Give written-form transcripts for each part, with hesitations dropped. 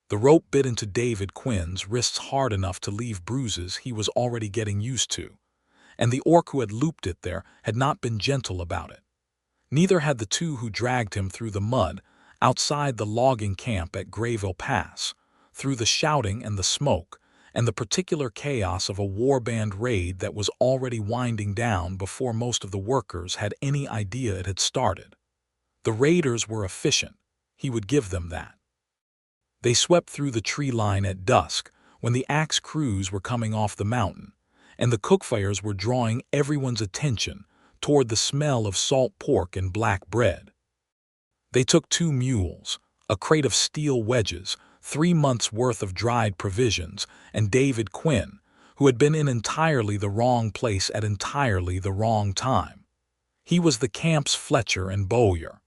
The rope bit into David Quinn's wrists hard enough to leave bruises he was already getting used to, and the orc who had looped it there had not been gentle about it. Neither had the two who dragged him through the mud outside the logging camp at Grayville Pass, through the shouting and the smoke, and the particular chaos of a warband raid that was already winding down before most of the workers had any idea it had started. The raiders were efficient, he would give them that. They swept through the tree line at dusk when the axe crews were coming off the mountain, and the cookfires were drawing everyone's attention toward the smell of salt pork and black bread. They took 2 mules, a crate of steel wedges, 3 months' worth of dried provisions, and David Quinn, who had been in entirely the wrong place at entirely the wrong time. He was the camp's fletcher and bowyer.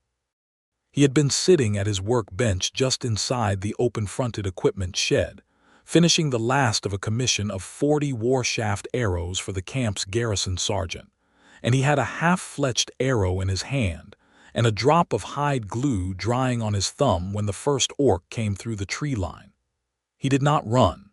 He had been sitting at his workbench just inside the open-fronted equipment shed, finishing the last of a commission of 40 war-shaft arrows for the camp's garrison sergeant, and he had a half-fletched arrow in his hand and a drop of hide glue drying on his thumb when the first orc came through the tree line. He did not run.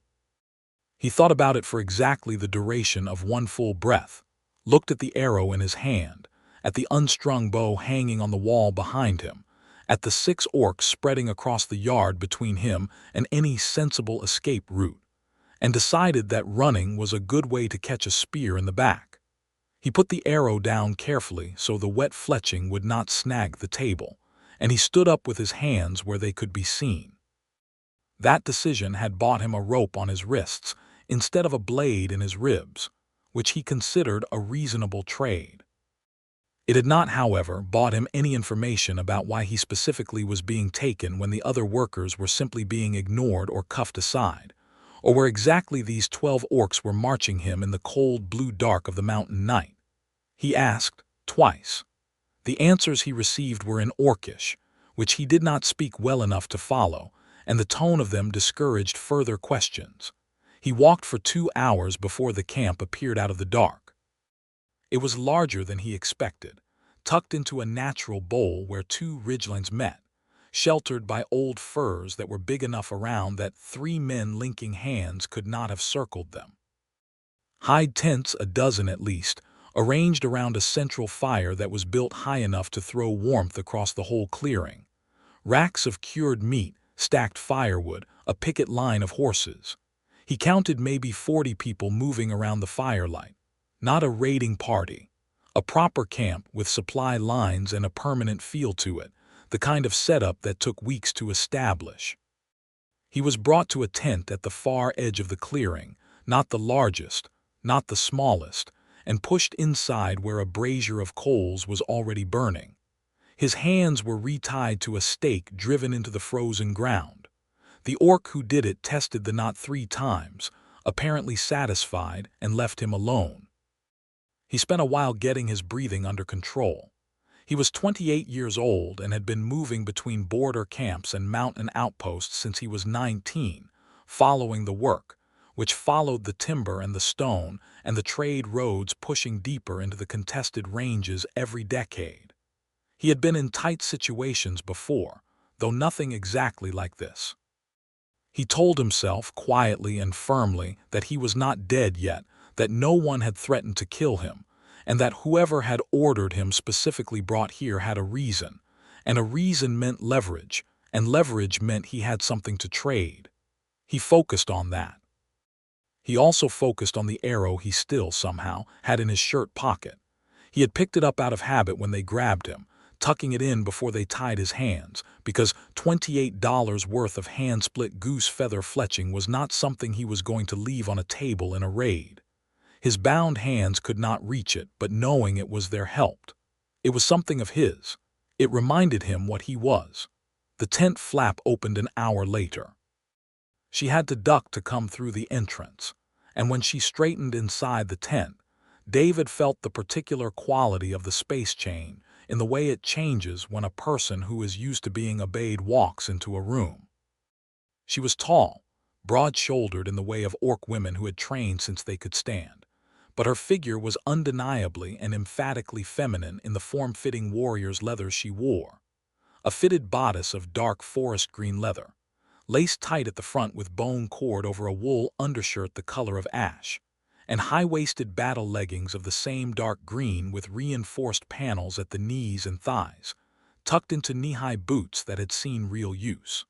He thought about it for exactly the duration of 1 full breath, looked at the arrow in his hand, at the unstrung bow hanging on the wall behind him, at the 6 orcs spreading across the yard between him and any sensible escape route, and decided that running was a good way to catch a spear in the back. He put the arrow down carefully so the wet fletching would not snag the table, and he stood up with his hands where they could be seen. That decision had bought him a rope on his wrists instead of a blade in his ribs, which he considered a reasonable trade. It had not, however, bought him any information about why he specifically was being taken when the other workers were simply being ignored or cuffed aside, or where exactly these 12 orcs were marching him in the cold blue dark of the mountain night. He asked, twice. The answers he received were in Orcish, which he did not speak well enough to follow, and the tone of them discouraged further questions. He walked for 2 hours before the camp appeared out of the dark. It was larger than he expected, tucked into a natural bowl where 2 ridgelines met, sheltered by old firs that were big enough around that 3 men linking hands could not have circled them. Hide tents, a dozen at least, arranged around a central fire that was built high enough to throw warmth across the whole clearing. Racks of cured meat, stacked firewood, a picket line of horses. He counted maybe 40 people moving around the firelight. Not a raiding party. A proper camp with supply lines and a permanent feel to it, the kind of setup that took weeks to establish. He was brought to a tent at the far edge of the clearing, not the largest, not the smallest, and pushed inside where a brazier of coals was already burning. His hands were retied to a stake driven into the frozen ground. The orc who did it tested the knot 3 times, apparently satisfied, and left him alone. He spent a while getting his breathing under control. He was 28 years old and had been moving between border camps and mountain outposts since he was 19, following the work, which followed the timber and the stone and the trade roads pushing deeper into the contested ranges every decade. He had been in tight situations before, though nothing exactly like this. He told himself quietly and firmly that he was not dead yet, that no one had threatened to kill him, and that whoever had ordered him specifically brought here had a reason, and a reason meant leverage, and leverage meant he had something to trade. He focused on that. He also focused on the arrow he still, somehow, had in his shirt pocket. He had picked it up out of habit when they grabbed him, tucking it in before they tied his hands, because $28 worth of hand-split goose feather fletching was not something he was going to leave on a table in a raid. His bound hands could not reach it, but knowing it was there helped. It was something of his. It reminded him what he was. The tent flap opened an hour later. She had to duck to come through the entrance, and when she straightened inside the tent, David felt the particular quality of the space chain in the way it changes when a person who is used to being obeyed walks into a room. She was tall, broad-shouldered in the way of orc women who had trained since they could stand, but her figure was undeniably and emphatically feminine in the form-fitting warrior's leather she wore. A fitted bodice of dark forest green leather, laced tight at the front with bone cord over a wool undershirt the color of ash, and high-waisted battle leggings of the same dark green with reinforced panels at the knees and thighs, tucked into knee-high boots that had seen real use.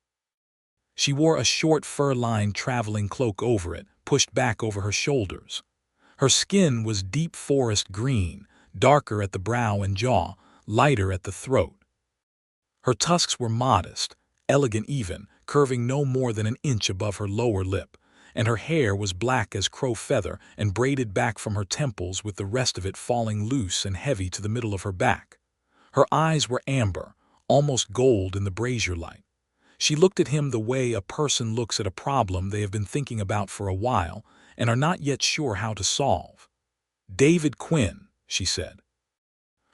She wore a short fur-lined traveling cloak over it, pushed back over her shoulders. Her skin was deep forest green, darker at the brow and jaw, lighter at the throat. Her tusks were modest, elegant even, curving no more than an inch above her lower lip, and her hair was black as crow feather and braided back from her temples with the rest of it falling loose and heavy to the middle of her back. Her eyes were amber, almost gold in the brazier light. She looked at him the way a person looks at a problem they have been thinking about for a while and are not yet sure how to solve. "David Quinn," she said.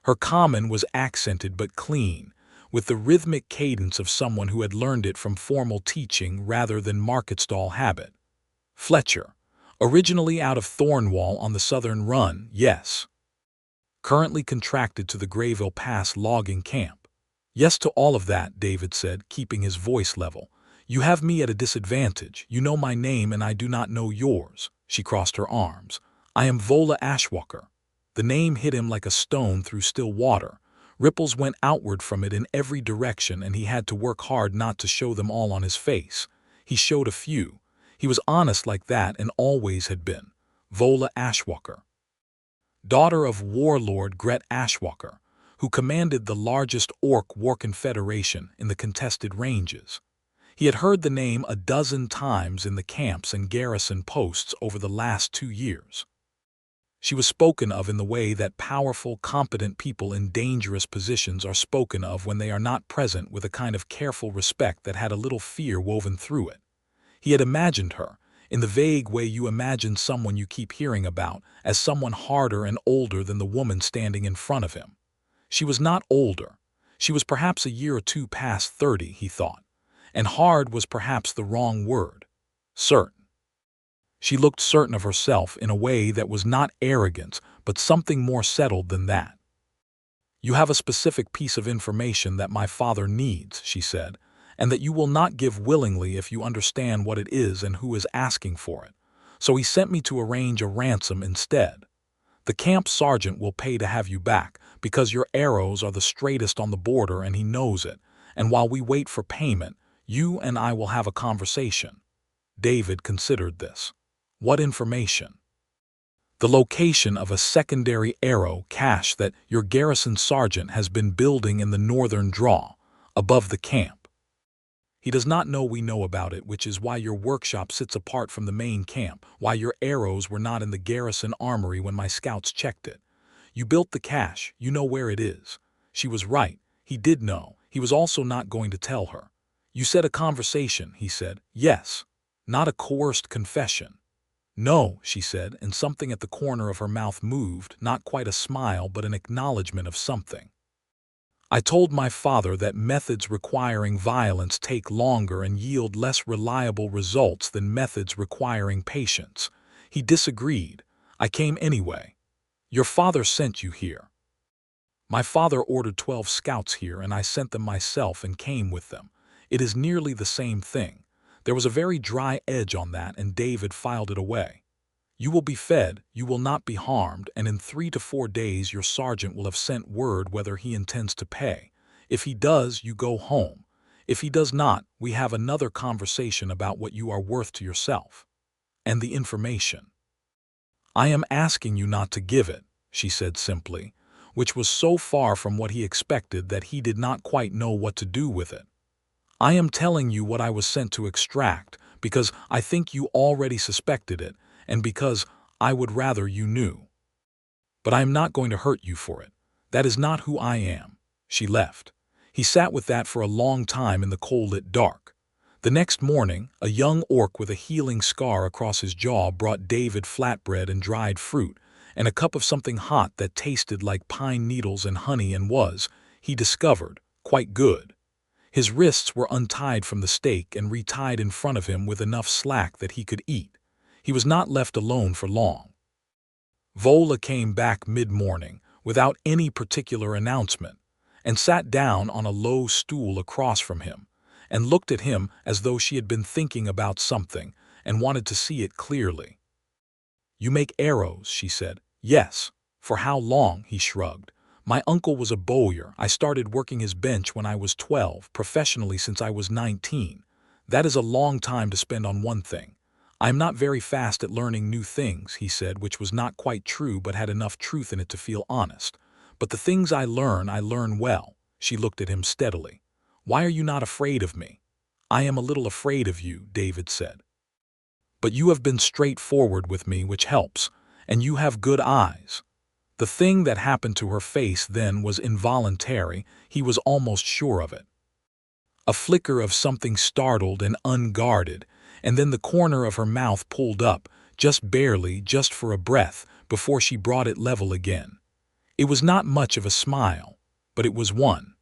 Her common was accented but clean, with the rhythmic cadence of someone who had learned it from formal teaching rather than market stall habit. "Fletcher, originally out of Thornwall on the southern run, yes. Currently contracted to the Grayville Pass logging camp." "Yes to all of that," David said, keeping his voice level. "You have me at a disadvantage. You know my name and I do not know yours." She crossed her arms. "I am Vola Ashwalker." The name hit him like a stone through still water. Ripples went outward from it in every direction and he had to work hard not to show them all on his face. He showed a few. He was honest like that and always had been. Vola Ashwalker. Daughter of Warlord Gret Ashwalker, who commanded the largest orc war confederation in the contested ranges. He had heard the name a dozen times in the camps and garrison posts over the last 2 years. She was spoken of in the way that powerful, competent people in dangerous positions are spoken of when they are not present, with a kind of careful respect that had a little fear woven through it. He had imagined her, in the vague way you imagine someone you keep hearing about, as someone harder and older than the woman standing in front of him. She was not older. She was perhaps a year or two past 30, he thought. And hard was perhaps the wrong word. Certain. She looked certain of herself in a way that was not arrogance, but something more settled than that. "You have a specific piece of information that my father needs," she said, "and that you will not give willingly if you understand what it is and who is asking for it. So he sent me to arrange a ransom instead. The camp sergeant will pay to have you back, because your arrows are the straightest on the border and he knows it, and while we wait for payment, you and I will have a conversation." David considered this. "What information?" "The location of a secondary arrow cache that your garrison sergeant has been building in the northern draw, above the camp. He does not know we know about it, which is why your workshop sits apart from the main camp, why your arrows were not in the garrison armory when my scouts checked it. You built the cache, you know where it is." She was right. He did know. He was also not going to tell her. "You said a conversation," he said. "Yes. Not a coerced confession." "No," she said, and something at the corner of her mouth moved, not quite a smile but an acknowledgement of something. "I told my father that methods requiring violence take longer and yield less reliable results than methods requiring patience. He disagreed. I came anyway." "Your father sent you here." "My father ordered 12 scouts here and I sent them myself and came with them. It is nearly the same thing." There was a very dry edge on that and David filed it away. "You will be fed, you will not be harmed, and in 3 to 4 days your sergeant will have sent word whether he intends to pay. If he does, you go home. If he does not, we have another conversation about what you are worth to yourself. And the information." "I am asking you not to give it," she said simply, which was so far from what he expected that he did not quite know what to do with it. "I am telling you what I was sent to extract, because I think you already suspected it, and because I would rather you knew. But I am not going to hurt you for it. That is not who I am." She left. He sat with that for a long time in the coal-lit dark. The next morning, a young orc with a healing scar across his jaw brought David flatbread and dried fruit, and a cup of something hot that tasted like pine needles and honey and was, he discovered, quite good. His wrists were untied from the stake and retied in front of him with enough slack that he could eat. He was not left alone for long. Vola came back mid-morning, without any particular announcement, and sat down on a low stool across from him, and looked at him as though she had been thinking about something and wanted to see it clearly. "You make arrows," she said. "Yes." "For how long?" he shrugged. "My uncle was a bowyer. I started working his bench when I was 12, professionally since I was 19. That is a long time to spend on one thing. I am not very fast at learning new things," he said, which was not quite true but had enough truth in it to feel honest. "But the things I learn well." She looked at him steadily. "Why are you not afraid of me?" "I am a little afraid of you," David said. "But you have been straightforward with me, which helps, and you have good eyes." The thing that happened to her face then was involuntary, he was almost sure of it. A flicker of something startled and unguarded, and then the corner of her mouth pulled up, just barely, just for a breath, before she brought it level again. It was not much of a smile, but it was one.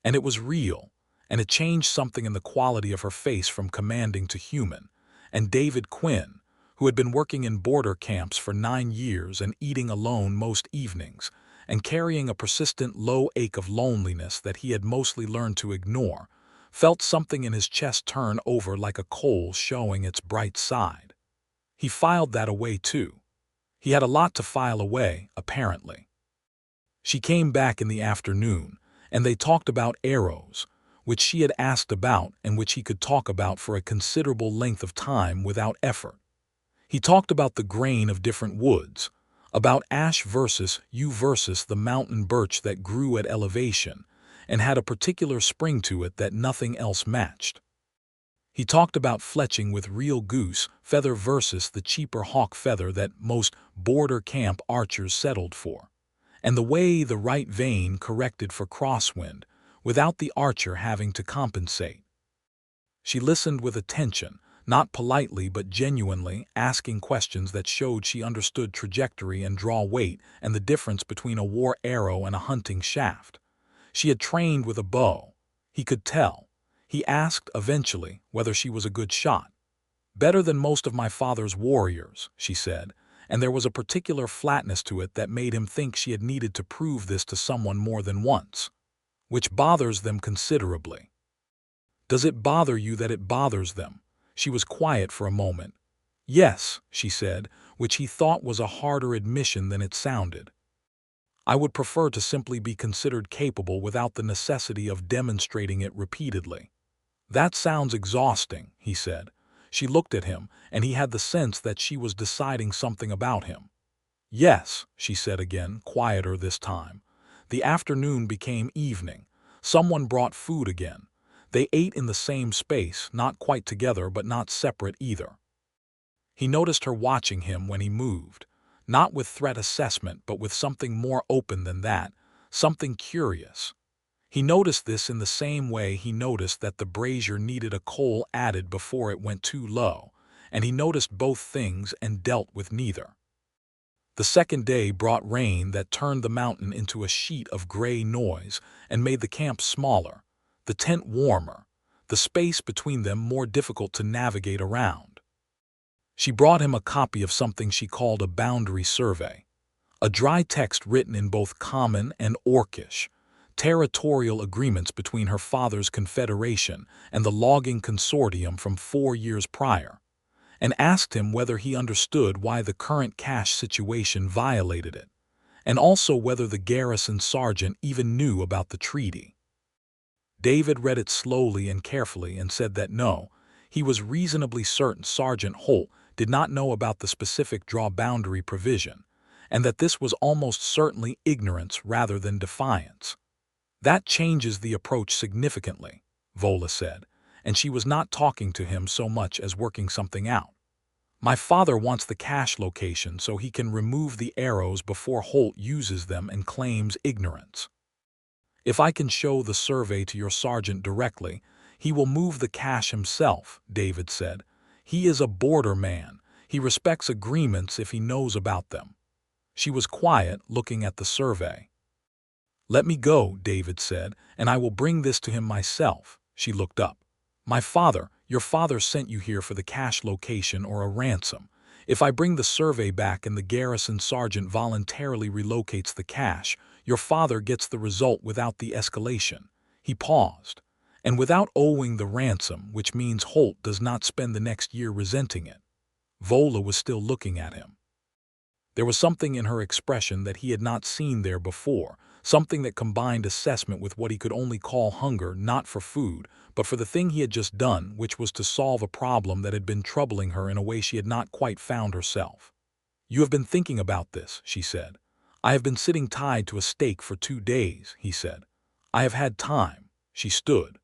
And it was real, and it changed something in the quality of her face from commanding to human. And David Quinn, who had been working in border camps for 9 years and eating alone most evenings, and carrying a persistent low ache of loneliness that he had mostly learned to ignore, felt something in his chest turn over like a coal showing its bright side. He filed that away too. He had a lot to file away, apparently. She came back in the afternoon, and they talked about arrows, which she had asked about and which he could talk about for a considerable length of time without effort. He talked about the grain of different woods, about ash versus yew versus the mountain birch that grew at elevation and had a particular spring to it that nothing else matched. He talked about fletching with real goose feather versus the cheaper hawk feather that most border camp archers settled for, and the way the right vein corrected for crosswind without the archer having to compensate. She listened with attention, not politely but genuinely, asking questions that showed she understood trajectory and draw weight and the difference between a war arrow and a hunting shaft. She had trained with a bow. He could tell. He asked, eventually, whether she was a good shot. "Better than most of my father's warriors," she said, and there was a particular flatness to it that made him think she had needed to prove this to someone more than once. "Which bothers them considerably." "Does it bother you that it bothers them?" She was quiet for a moment. "Yes," she said, which he thought was a harder admission than it sounded. "I would prefer to simply be considered capable without the necessity of demonstrating it repeatedly." "That sounds exhausting," he said. She looked at him, and he had the sense that she was deciding something about him. "Yes," she said again, quieter this time. The afternoon became evening. Someone brought food again. They ate in the same space, not quite together but not separate either. He noticed her watching him when he moved, not with threat assessment but with something more open than that, something curious. He noticed this in the same way he noticed that the brazier needed a coal added before it went too low, and he noticed both things and dealt with neither. The second day brought rain that turned the mountain into a sheet of gray noise and made the camp smaller, the tent warmer, the space between them more difficult to navigate around. She brought him a copy of something she called a boundary survey, a dry text written in both Common and Orcish, territorial agreements between her father's confederation and the logging consortium from 4 years prior, and asked him whether he understood why the current cash situation violated it, and also whether the garrison sergeant even knew about the treaty. David read it slowly and carefully and said that no, he was reasonably certain Sergeant Holt did not know about the specific draw boundary provision, and that this was almost certainly ignorance rather than defiance. "That changes the approach significantly," Vola said, and she was not talking to him so much as working something out. "My father wants the cache location so he can remove the arrows before Holt uses them and claims ignorance. If I can show the survey to your sergeant directly, he will move the cache himself," David said. "He is a border man. He respects agreements if he knows about them." She was quiet, looking at the survey. "Let me go," David said, "and I will bring this to him myself." She looked up. Your father sent you here for the cache location or a ransom. If I bring the survey back and the garrison sergeant voluntarily relocates the cache, your father gets the result without the escalation." He paused, and without owing the ransom, which means Holt does not spend the next year resenting it. Vola was still looking at him. There was something in her expression that he had not seen there before, something that combined assessment with what he could only call hunger, not for food, but for the thing he had just done, which was to solve a problem that had been troubling her in a way she had not quite found herself. "You have been thinking about this," she said. "I have been sitting tied to a stake for 2 days," he said. "I have had time." She stood.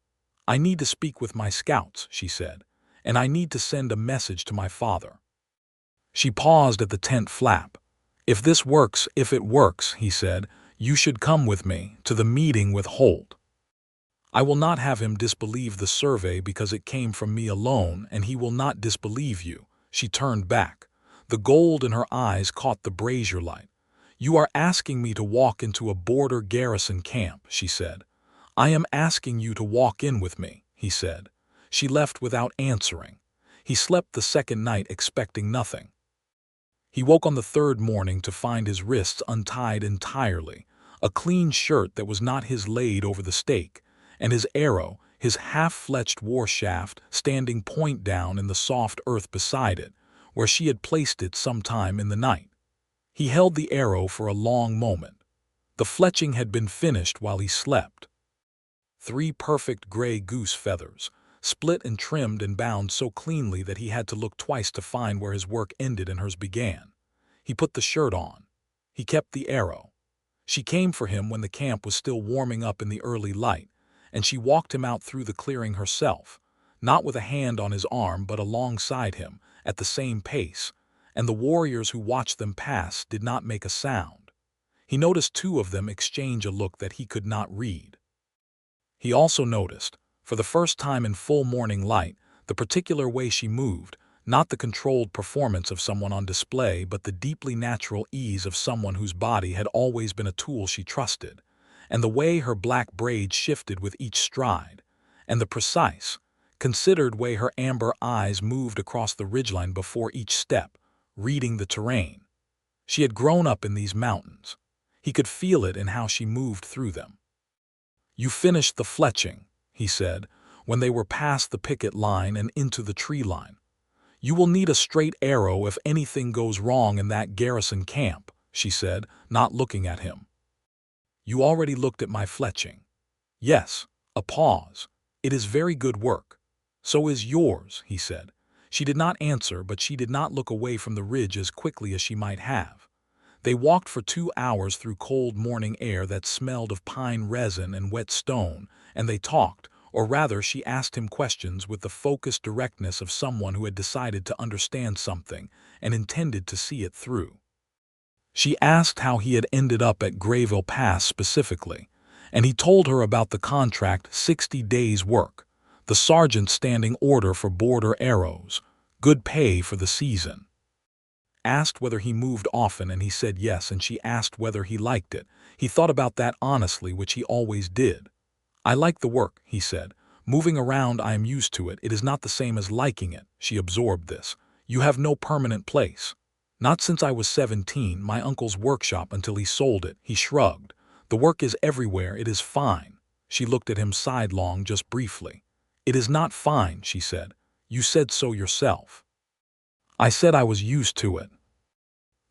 "I need to speak with my scouts," she said, "and I need to send a message to my father." She paused at the tent flap. If it works," he said, "you should come with me to the meeting with Holt. I will not have him disbelieve the survey because it came from me alone, and he will not disbelieve you." She turned back. The gold in her eyes caught the brazier light. "You are asking me to walk into a border garrison camp," she said. "I am asking you to walk in with me," he said. She left without answering. He slept the second night expecting nothing. He woke on the third morning to find his wrists untied entirely, a clean shirt that was not his laid over the stake, and his arrow, his half-fletched war shaft, standing point down in the soft earth beside it, where she had placed it sometime in the night. He held the arrow for a long moment. The fletching had been finished while he slept. 3 perfect gray goose feathers, split and trimmed and bound so cleanly that he had to look twice to find where his work ended and hers began. He put the shirt on. He kept the arrow. She came for him when the camp was still warming up in the early light, and she walked him out through the clearing herself, not with a hand on his arm but alongside him, at the same pace, and the warriors who watched them pass did not make a sound. He noticed 2 of them exchange a look that he could not read. He also noticed, for the first time in full morning light, the particular way she moved, not the controlled performance of someone on display, but the deeply natural ease of someone whose body had always been a tool she trusted, and the way her black braids shifted with each stride, and the precise, considered way her amber eyes moved across the ridgeline before each step, reading the terrain. She had grown up in these mountains. He could feel it in how she moved through them. "You finished the fletching," he said, when they were past the picket line and into the tree line. "You will need a straight arrow if anything goes wrong in that garrison camp," she said, not looking at him. "You already looked at my fletching." "Yes." A pause. "It is very good work." "So is yours," he said. She did not answer, but she did not look away from the ridge as quickly as she might have. They walked for 2 hours through cold morning air that smelled of pine resin and wet stone, and they talked, or rather she asked him questions with the focused directness of someone who had decided to understand something and intended to see it through. She asked how he had ended up at Grayville Pass specifically, and he told her about the contract, 60 days' work, the sergeant's standing order for border arrows, good pay for the season. Asked whether he moved often, and he said yes, and she asked whether he liked it. He thought about that honestly, which he always did. "I like the work," he said. "Moving around, I am used to it. It is not the same as liking it." She absorbed this. "You have no permanent place." "Not since I was 17, my uncle's workshop until he sold it." He shrugged. "The work is everywhere. It is fine." She looked at him sidelong, just briefly. "It is not fine," she said. "You said so yourself." "I said I was used to it."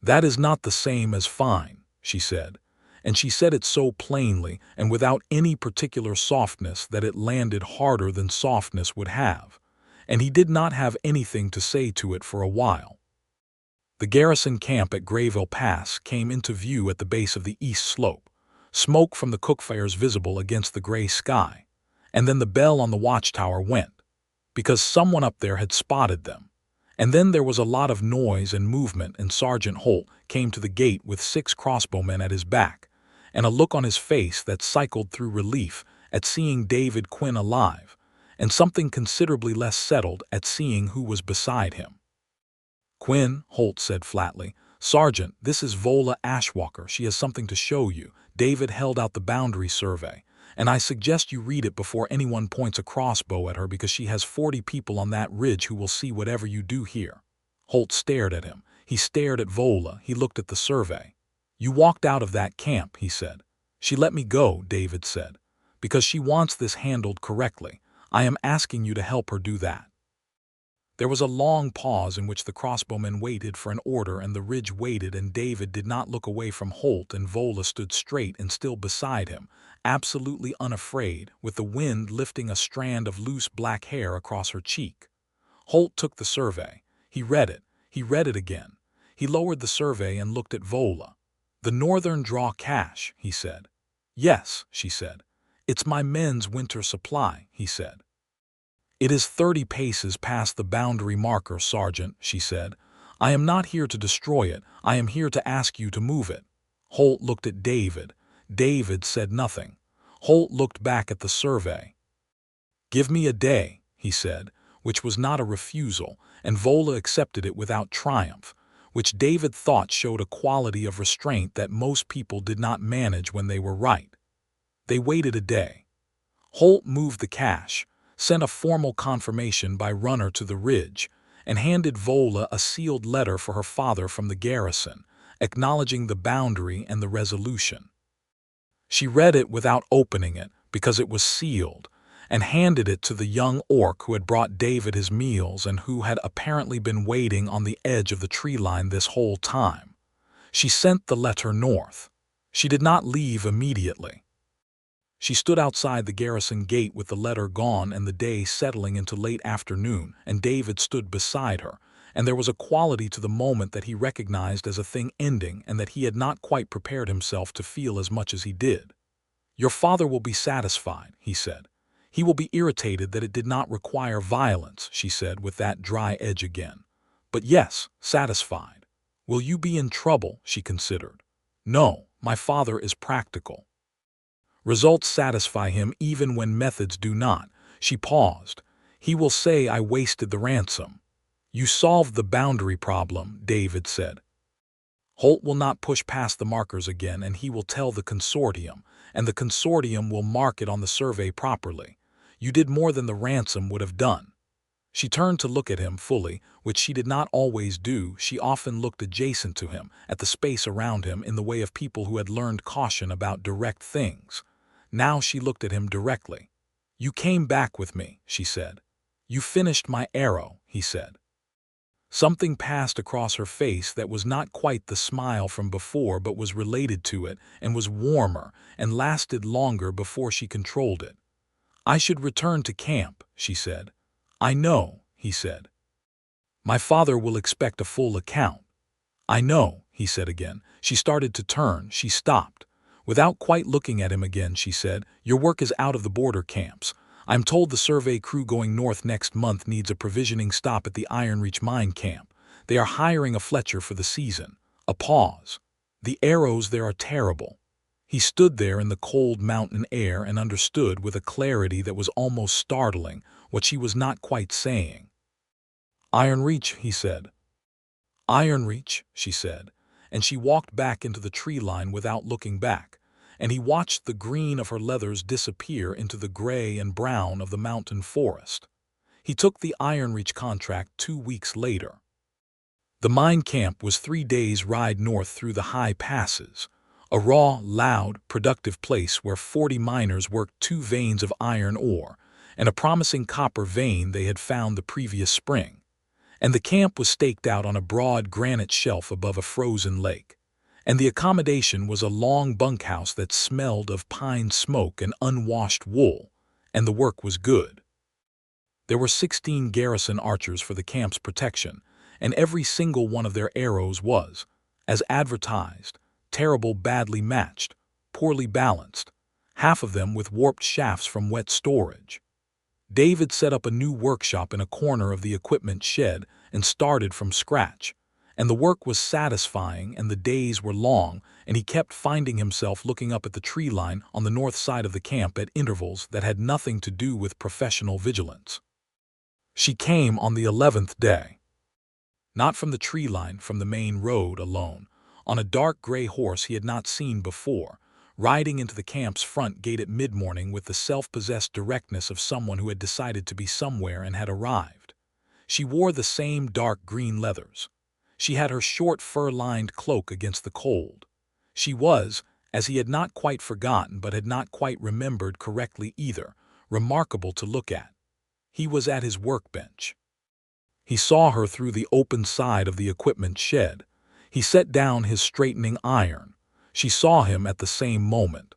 "That is not the same as fine," she said, and she said it so plainly and without any particular softness that it landed harder than softness would have, and he did not have anything to say to it for a while. The garrison camp at Grayville Pass came into view at the base of the east slope, smoke from the cookfires visible against the gray sky, and then the bell on the watchtower went, because someone up there had spotted them. And then there was a lot of noise and movement, and Sergeant Holt came to the gate with 6 crossbowmen at his back, and a look on his face that cycled through relief at seeing David Quinn alive, and something considerably less settled at seeing who was beside him. "Quinn," Holt said flatly. "Sergeant, this is Vola Ashwalker. She has something to show you." David held out the boundary survey. "And I suggest you read it before anyone points a crossbow at her, because she has 40 people on that ridge who will see whatever you do here." Holt stared at him. He stared at Vola. He looked at the survey. "You walked out of that camp," he said. "She let me go," David said. because she wants this handled correctly. I am asking you to help her do that." There was a long pause in which the crossbowmen waited for an order and the ridge waited, and David did not look away from Holt, and Vola stood straight and still beside him, absolutely unafraid, with the wind lifting a strand of loose black hair across her cheek. Holt took the survey. He read it. He read it again. He lowered the survey and looked at Vola. "The northern draw cache," he said. "Yes," she said. "It's my men's winter supply," he said. "It is 30 paces past the boundary marker, Sergeant," she said. "I am not here to destroy it. I am here to ask you to move it." Holt looked at David. David said nothing. Holt looked back at the survey. "Give me a day," he said, which was not a refusal, and Vola accepted it without triumph, which David thought showed a quality of restraint that most people did not manage when they were right. They waited a day. Holt moved the cache, sent a formal confirmation by runner to the ridge, and handed Vola a sealed letter for her father from the garrison, acknowledging the boundary and the resolution. She read it without opening it, because it was sealed, and handed it to the young orc who had brought David his meals and who had apparently been waiting on the edge of the tree line this whole time. She sent the letter north. She did not leave immediately. She stood outside the garrison gate with the letter gone and the day settling into late afternoon, and David stood beside her, and there was a quality to the moment that he recognized as a thing ending and that he had not quite prepared himself to feel as much as he did. "Your father will be satisfied," he said. "He will be irritated that it did not require violence," she said with that dry edge again. "But yes, satisfied." "Will you be in trouble?" she considered. "No, my father is practical. Results satisfy him even when methods do not." She paused. "He will say I wasted the ransom." "You solved the boundary problem," David said. "Holt will not push past the markers again, and he will tell the consortium, and the consortium will mark it on the survey properly. You did more than the ransom would have done." She turned to look at him fully, which she did not always do. She often looked adjacent to him, at the space around him, in the way of people who had learned caution about direct things. Now she looked at him directly. "You came back with me," she said. "You finished my arrow," he said. Something passed across her face that was not quite the smile from before, but was related to it, and was warmer, and lasted longer before she controlled it. "I should return to camp," she said. "I know," he said. "My father will expect a full account." "I know," he said again. She started to turn. She stopped. Without quite looking at him again, she said, "Your work is out of the border camps. I'm told the survey crew going north next month needs a provisioning stop at the Iron Reach mine camp. They are hiring a fletcher for the season." A pause. "The arrows there are terrible." He stood there in the cold mountain air and understood with a clarity that was almost startling what she was not quite saying. "Iron Reach," he said. "Iron Reach," she said, and she walked back into the tree line without looking back, and he watched the green of her leathers disappear into the gray and brown of the mountain forest. He took the Iron Reach contract 2 weeks later. The mine camp was 3 days' ride north through the high passes, a raw, loud, productive place where 40 miners worked 2 veins of iron ore and a promising copper vein they had found the previous spring. And the camp was staked out on a broad granite shelf above a frozen lake. And the accommodation was a long bunkhouse that smelled of pine smoke and unwashed wool, and the work was good. There were 16 garrison archers for the camp's protection, and every single one of their arrows was, as advertised, terrible, badly matched, poorly balanced, half of them with warped shafts from wet storage. David set up a new workshop in a corner of the equipment shed and started from scratch. And the work was satisfying and the days were long, and he kept finding himself looking up at the tree line on the north side of the camp at intervals that had nothing to do with professional vigilance. She came on the 11th day. Not from the tree line, from the main road alone, on a dark gray horse he had not seen before, riding into the camp's front gate at mid-morning with the self-possessed directness of someone who had decided to be somewhere and had arrived. She wore the same dark green leathers. She had her short fur-lined cloak against the cold. She was, as he had not quite forgotten but had not quite remembered correctly either, remarkable to look at. He was at his workbench. He saw her through the open side of the equipment shed. He set down his straightening iron. She saw him at the same moment.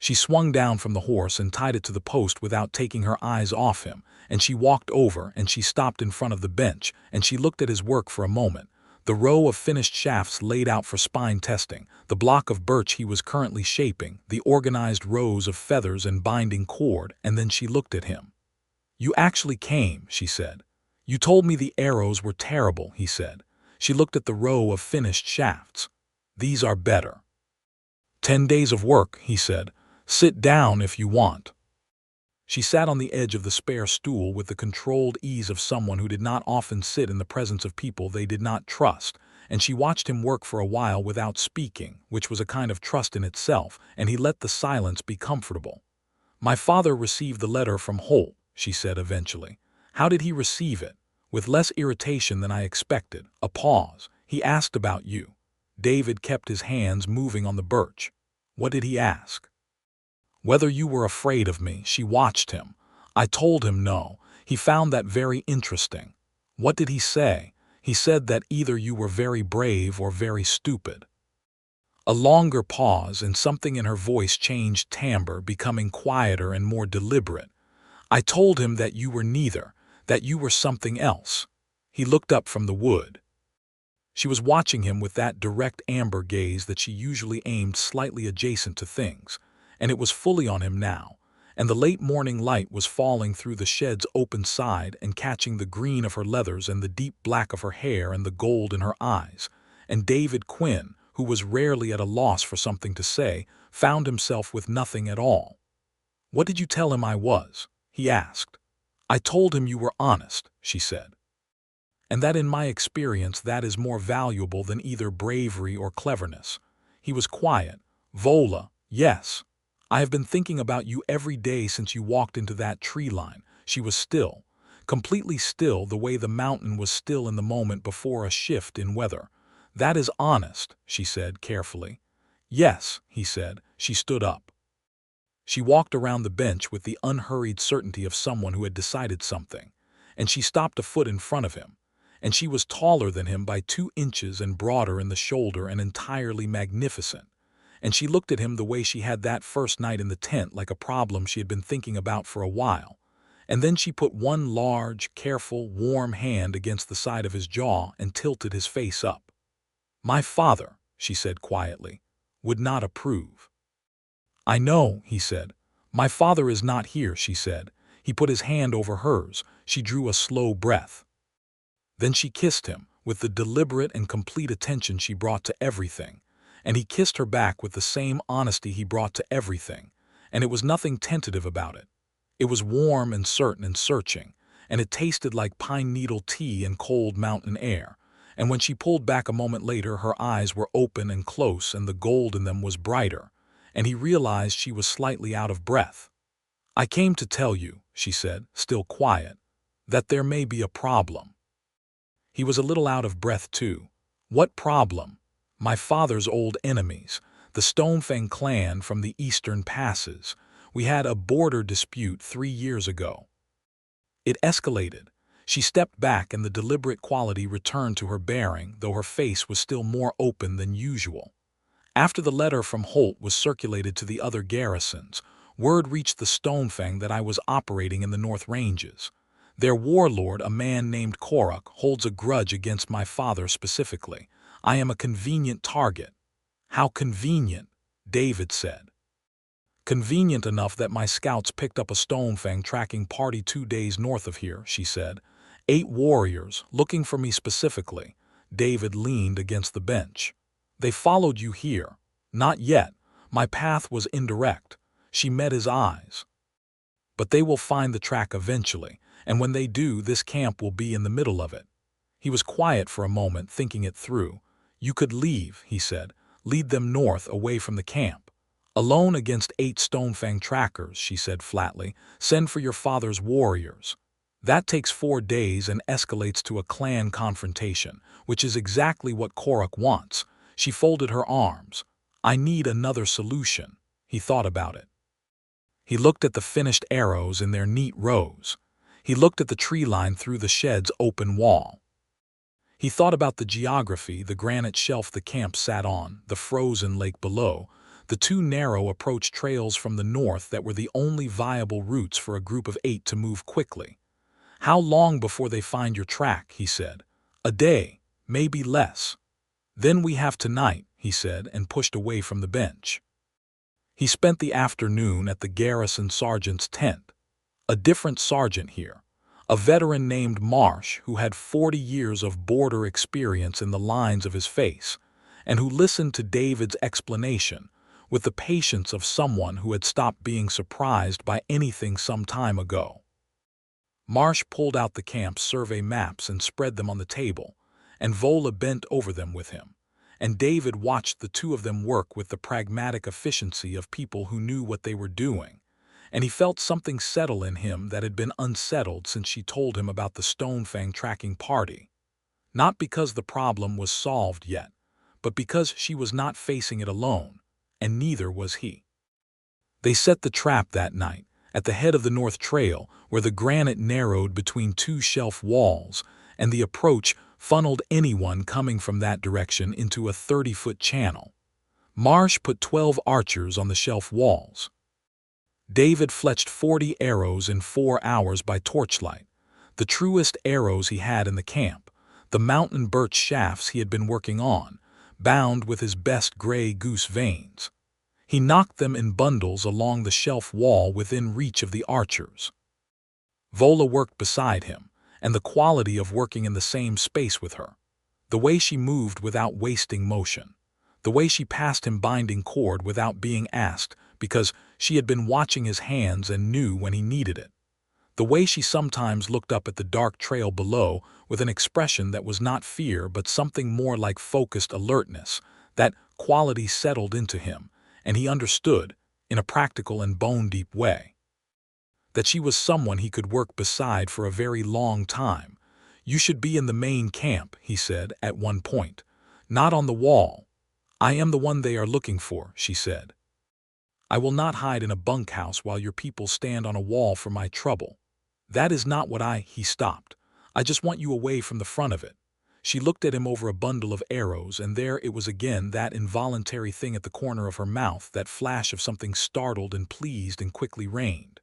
She swung down from the horse and tied it to the post without taking her eyes off him, and she walked over and she stopped in front of the bench, and she looked at his work for a moment. The row of finished shafts laid out for spine testing, the block of birch he was currently shaping, the organized rows of feathers and binding cord, and then she looked at him. "You actually came," she said. "You told me the arrows were terrible," he said. She looked at the row of finished shafts. "These are better." 10 days of work," he said. "Sit down if you want." She sat on the edge of the spare stool with the controlled ease of someone who did not often sit in the presence of people they did not trust, and she watched him work for a while without speaking, which was a kind of trust in itself, and he let the silence be comfortable. "My father received the letter from Holt," she said eventually. "How did he receive it?" "With less irritation than I expected." A pause. "He asked about you." David kept his hands moving on the birch. "What did he ask?" "Whether you were afraid of me." She watched him. "I told him no. He found that very interesting." "What did he say?" "He said that either you were very brave or very stupid." A longer pause, and something in her voice changed timbre, becoming quieter and more deliberate. "I told him that you were neither, that you were something else." He looked up from the wood. She was watching him with that direct amber gaze that she usually aimed slightly adjacent to things, and it was fully on him now, and the late morning light was falling through the shed's open side and catching the green of her leathers and the deep black of her hair and the gold in her eyes, and David Quinn, who was rarely at a loss for something to say, found himself with nothing at all. "What did you tell him I was?" he asked. "I told him you were honest," she said. "And that in my experience that is more valuable than either bravery or cleverness." He was quiet. "Vola, yes. I have been thinking about you every day since you walked into that tree line." She was still, completely still, the way the mountain was still in the moment before a shift in weather. "That is honest," she said carefully. "Yes," he said. She stood up. She walked around the bench with the unhurried certainty of someone who had decided something, and she stopped a foot in front of him, and she was taller than him by 2 inches and broader in the shoulder and entirely magnificent. And she looked at him the way she had that first night in the tent, like a problem she had been thinking about for a while. And then she put one large, careful, warm hand against the side of his jaw and tilted his face up. "My father," she said quietly, "would not approve." "I know," he said. "My father is not here," she said. He put his hand over hers. She drew a slow breath. Then she kissed him, with the deliberate and complete attention she brought to everything, and he kissed her back with the same honesty he brought to everything, and it was nothing tentative about it. It was warm and certain and searching, and it tasted like pine needle tea and cold mountain air, and when she pulled back a moment later her eyes were open and close and the gold in them was brighter, and he realized she was slightly out of breath. "I came to tell you," she said, still quiet, "that there may be a problem." He was a little out of breath too. "What problem?" "My father's old enemies, the Stonefang clan from the eastern passes. We had a border dispute 3 years ago." It escalated. She stepped back and the deliberate quality returned to her bearing, though her face was still more open than usual. "After the letter from Holt was circulated to the other garrisons, word reached the Stonefang that I was operating in the North Ranges. Their warlord, a man named Korok, holds a grudge against my father specifically. I am a convenient target." "How convenient?" David said. "Convenient enough that my scouts picked up a Stonefang tracking party 2 days north of here," she said. 8 warriors, looking for me specifically." David leaned against the bench. "They followed you here." "Not yet. My path was indirect." She met his eyes. "But they will find the track eventually, and when they do, this camp will be in the middle of it." He was quiet for a moment, thinking it through. "You could leave," he said. "Lead them north, away from the camp." "Alone against 8 Stonefang trackers," she said flatly. "Send for your father's warriors." "That takes 4 days and escalates to a clan confrontation, which is exactly what Korok wants." She folded her arms. I need another solution. He thought about it. He looked at the finished arrows in their neat rows. He looked at the tree line through the shed's open wall. He thought about the geography, the granite shelf the camp sat on, the frozen lake below, the two narrow approach trails from the north that were the only viable routes for a group of 8 to move quickly. How long before they find your track, he said. A day, maybe less. Then we have tonight, he said, and pushed away from the bench. He spent the afternoon at the garrison sergeant's tent. A different sergeant here, a veteran named Marsh who had 40 years of border experience in the lines of his face, and who listened to David's explanation with the patience of someone who had stopped being surprised by anything some time ago. Marsh pulled out the camp's survey maps and spread them on the table, and Vola bent over them with him, and David watched the two of them work with the pragmatic efficiency of people who knew what they were doing, and he felt something settle in him that had been unsettled since she told him about the Stonefang tracking party. Not because the problem was solved yet, but because she was not facing it alone, and neither was he. They set the trap that night, at the head of the North Trail, where the granite narrowed between two shelf walls, and the approach funneled anyone coming from that direction into a 30-foot channel. Marsh put 12 archers on the shelf walls. David fletched 40 arrows in 4 hours by torchlight, the truest arrows he had in the camp, the mountain birch shafts he had been working on, bound with his best gray goose veins. He knocked them in bundles along the shelf wall within reach of the archers. Vola worked beside him, and the quality of working in the same space with her, the way she moved without wasting motion, the way she passed him binding cord without being asked because she had been watching his hands and knew when he needed it, the way she sometimes looked up at the dark trail below with an expression that was not fear but something more like focused alertness. That quality settled into him, and he understood, in a practical and bone-deep way, that she was someone he could work beside for a very long time. You should be in the main camp, he said at one point, not on the wall. I am the one they are looking for, she said. I will not hide in a bunkhouse while your people stand on a wall for my trouble. That is not what he stopped. I just want you away from the front of it. She looked at him over a bundle of arrows, and there it was again, that involuntary thing at the corner of her mouth, that flash of something startled and pleased and quickly reigned.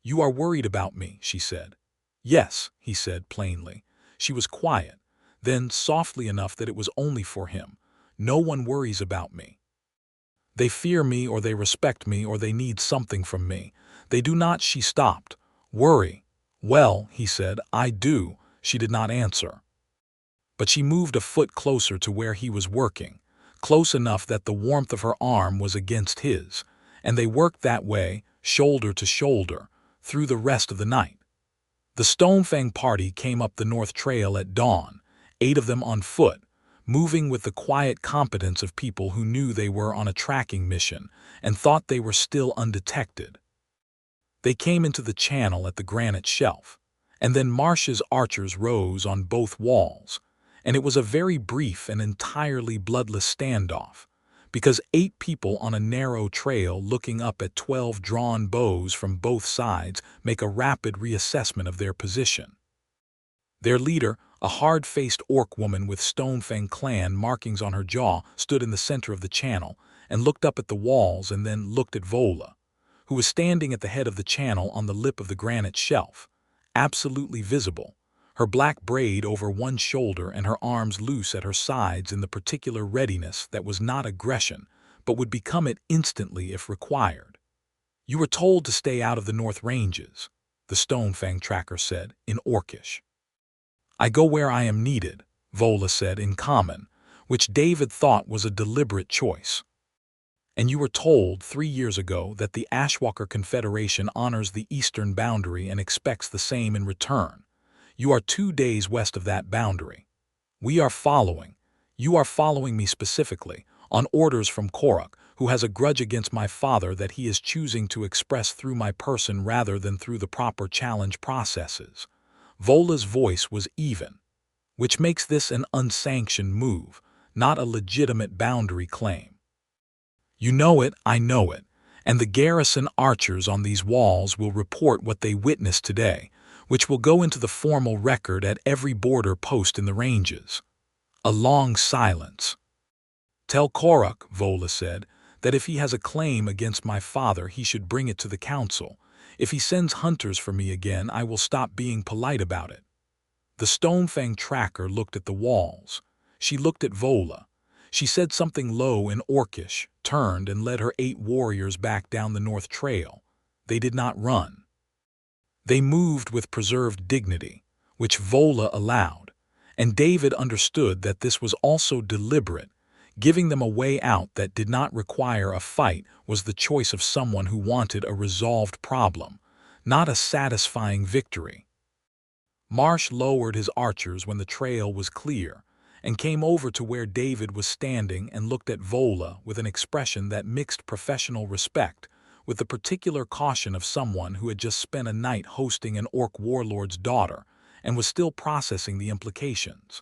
You are worried about me, she said. Yes, he said plainly. She was quiet, then softly enough that it was only for him. No one worries about me. They fear me, or they respect me, or they need something from me. They do not. She stopped. Worry. Well, he said, I do. She did not answer. But she moved a foot closer to where he was working, close enough that the warmth of her arm was against his, and they worked that way, shoulder to shoulder, through the rest of the night. The Stonefang party came up the North Trail at dawn, 8 of them on foot, moving with the quiet competence of people who knew they were on a tracking mission and thought they were still undetected. They came into the channel at the granite shelf, and then Marsh's archers rose on both walls, and it was a very brief and entirely bloodless standoff, because 8 people on a narrow trail looking up at 12 drawn bows from both sides make a rapid reassessment of their position. Their leader, a hard-faced orc woman with Stonefang clan markings on her jaw, stood in the center of the channel and looked up at the walls and then looked at Vola, who was standing at the head of the channel on the lip of the granite shelf, absolutely visible, her black braid over one shoulder and her arms loose at her sides in the particular readiness that was not aggression, but would become it instantly if required. You were told to stay out of the North Ranges, the Stonefang tracker said, in Orcish. I go where I am needed, Vola said in Common, which David thought was a deliberate choice. And you were told 3 years ago that the Ashwalker Confederation honors the eastern boundary and expects the same in return. You are 2 days west of that boundary. We are following. You are following me specifically, on orders from Korok, who has a grudge against my father that he is choosing to express through my person rather than through the proper challenge processes. Vola's voice was even, which makes this an unsanctioned move, not a legitimate boundary claim. You know it, I know it, and the garrison archers on these walls will report what they witnessed today, which will go into the formal record at every border post in the ranges. A long silence. Tell Koruk, Vola said, that if he has a claim against my father he should bring it to the council. If he sends hunters for me again I will stop being polite about it. The Stonefang tracker looked at the walls. She looked at Vola. She said something low in Orcish, turned and led her 8 warriors back down the north trail. They did not run. They moved with preserved dignity, which Vola allowed, and David understood that this was also deliberate. Giving them a way out that did not require a fight was the choice of someone who wanted a resolved problem, not a satisfying victory. Marsh lowered his archers when the trail was clear, and came over to where David was standing and looked at Vola with an expression that mixed professional respect with the particular caution of someone who had just spent a night hosting an orc warlord's daughter and was still processing the implications.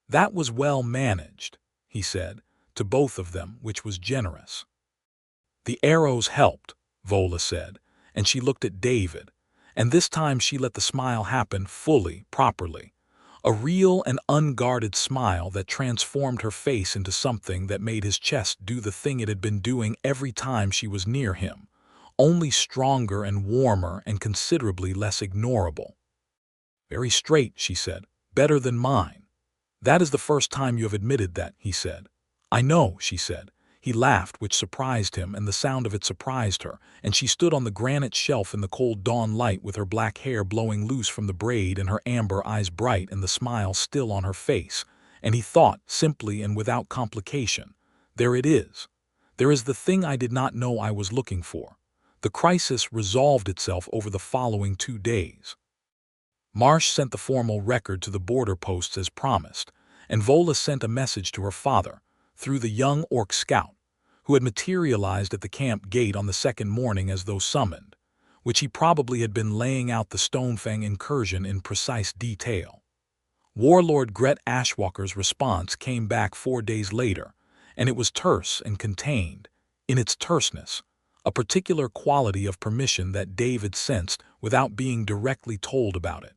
That was well managed, he said, to both of them, which was generous. The arrows helped, Vola said, and she looked at David, and this time she let the smile happen fully, properly. A real and unguarded smile that transformed her face into something that made his chest do the thing it had been doing every time she was near him, only stronger and warmer and considerably less ignorable. Very straight, she said, better than mine. That is the first time you have admitted that, he said. I know, she said. He laughed, which surprised him, and the sound of it surprised her, and she stood on the granite shelf in the cold dawn light with her black hair blowing loose from the braid and her amber eyes bright and the smile still on her face, and he thought, simply and without complication, there it is. There is the thing I did not know I was looking for. The crisis resolved itself over the following 2 days. Marsh sent the formal record to the border posts as promised, and Vola sent a message to her father, through the young orc scout, who had materialized at the camp gate on the second morning as though summoned, which he probably had been laying out the Stonefang incursion in precise detail. Warlord Vola Ashwalker's response came back 4 days later, and it was terse and contained, in its terseness, a particular quality of permission that David sensed without being directly told about it.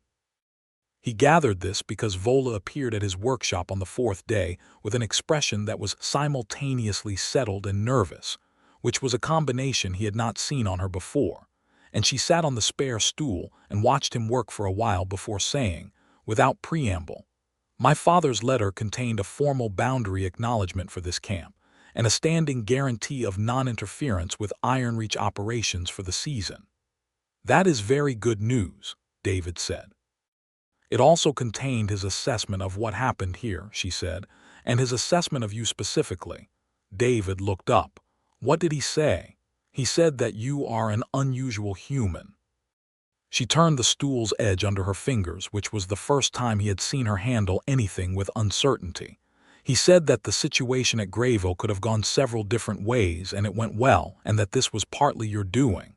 He gathered this because Vola appeared at his workshop on the 4th day with an expression that was simultaneously settled and nervous, which was a combination he had not seen on her before, and she sat on the spare stool and watched him work for a while before saying, without preamble, "My father's letter contained a formal boundary acknowledgement for this camp, and a standing guarantee of non-interference with Ironreach operations for the season." "That is very good news," David said. "It also contained his assessment of what happened here," she said, "and his assessment of you specifically." David looked up. "What did he say?" "He said that you are an unusual human." She turned the stool's edge under her fingers, which was the first time he had seen her handle anything with uncertainty. "He said that the situation at Gravo could have gone several different ways and it went well, and that this was partly your doing."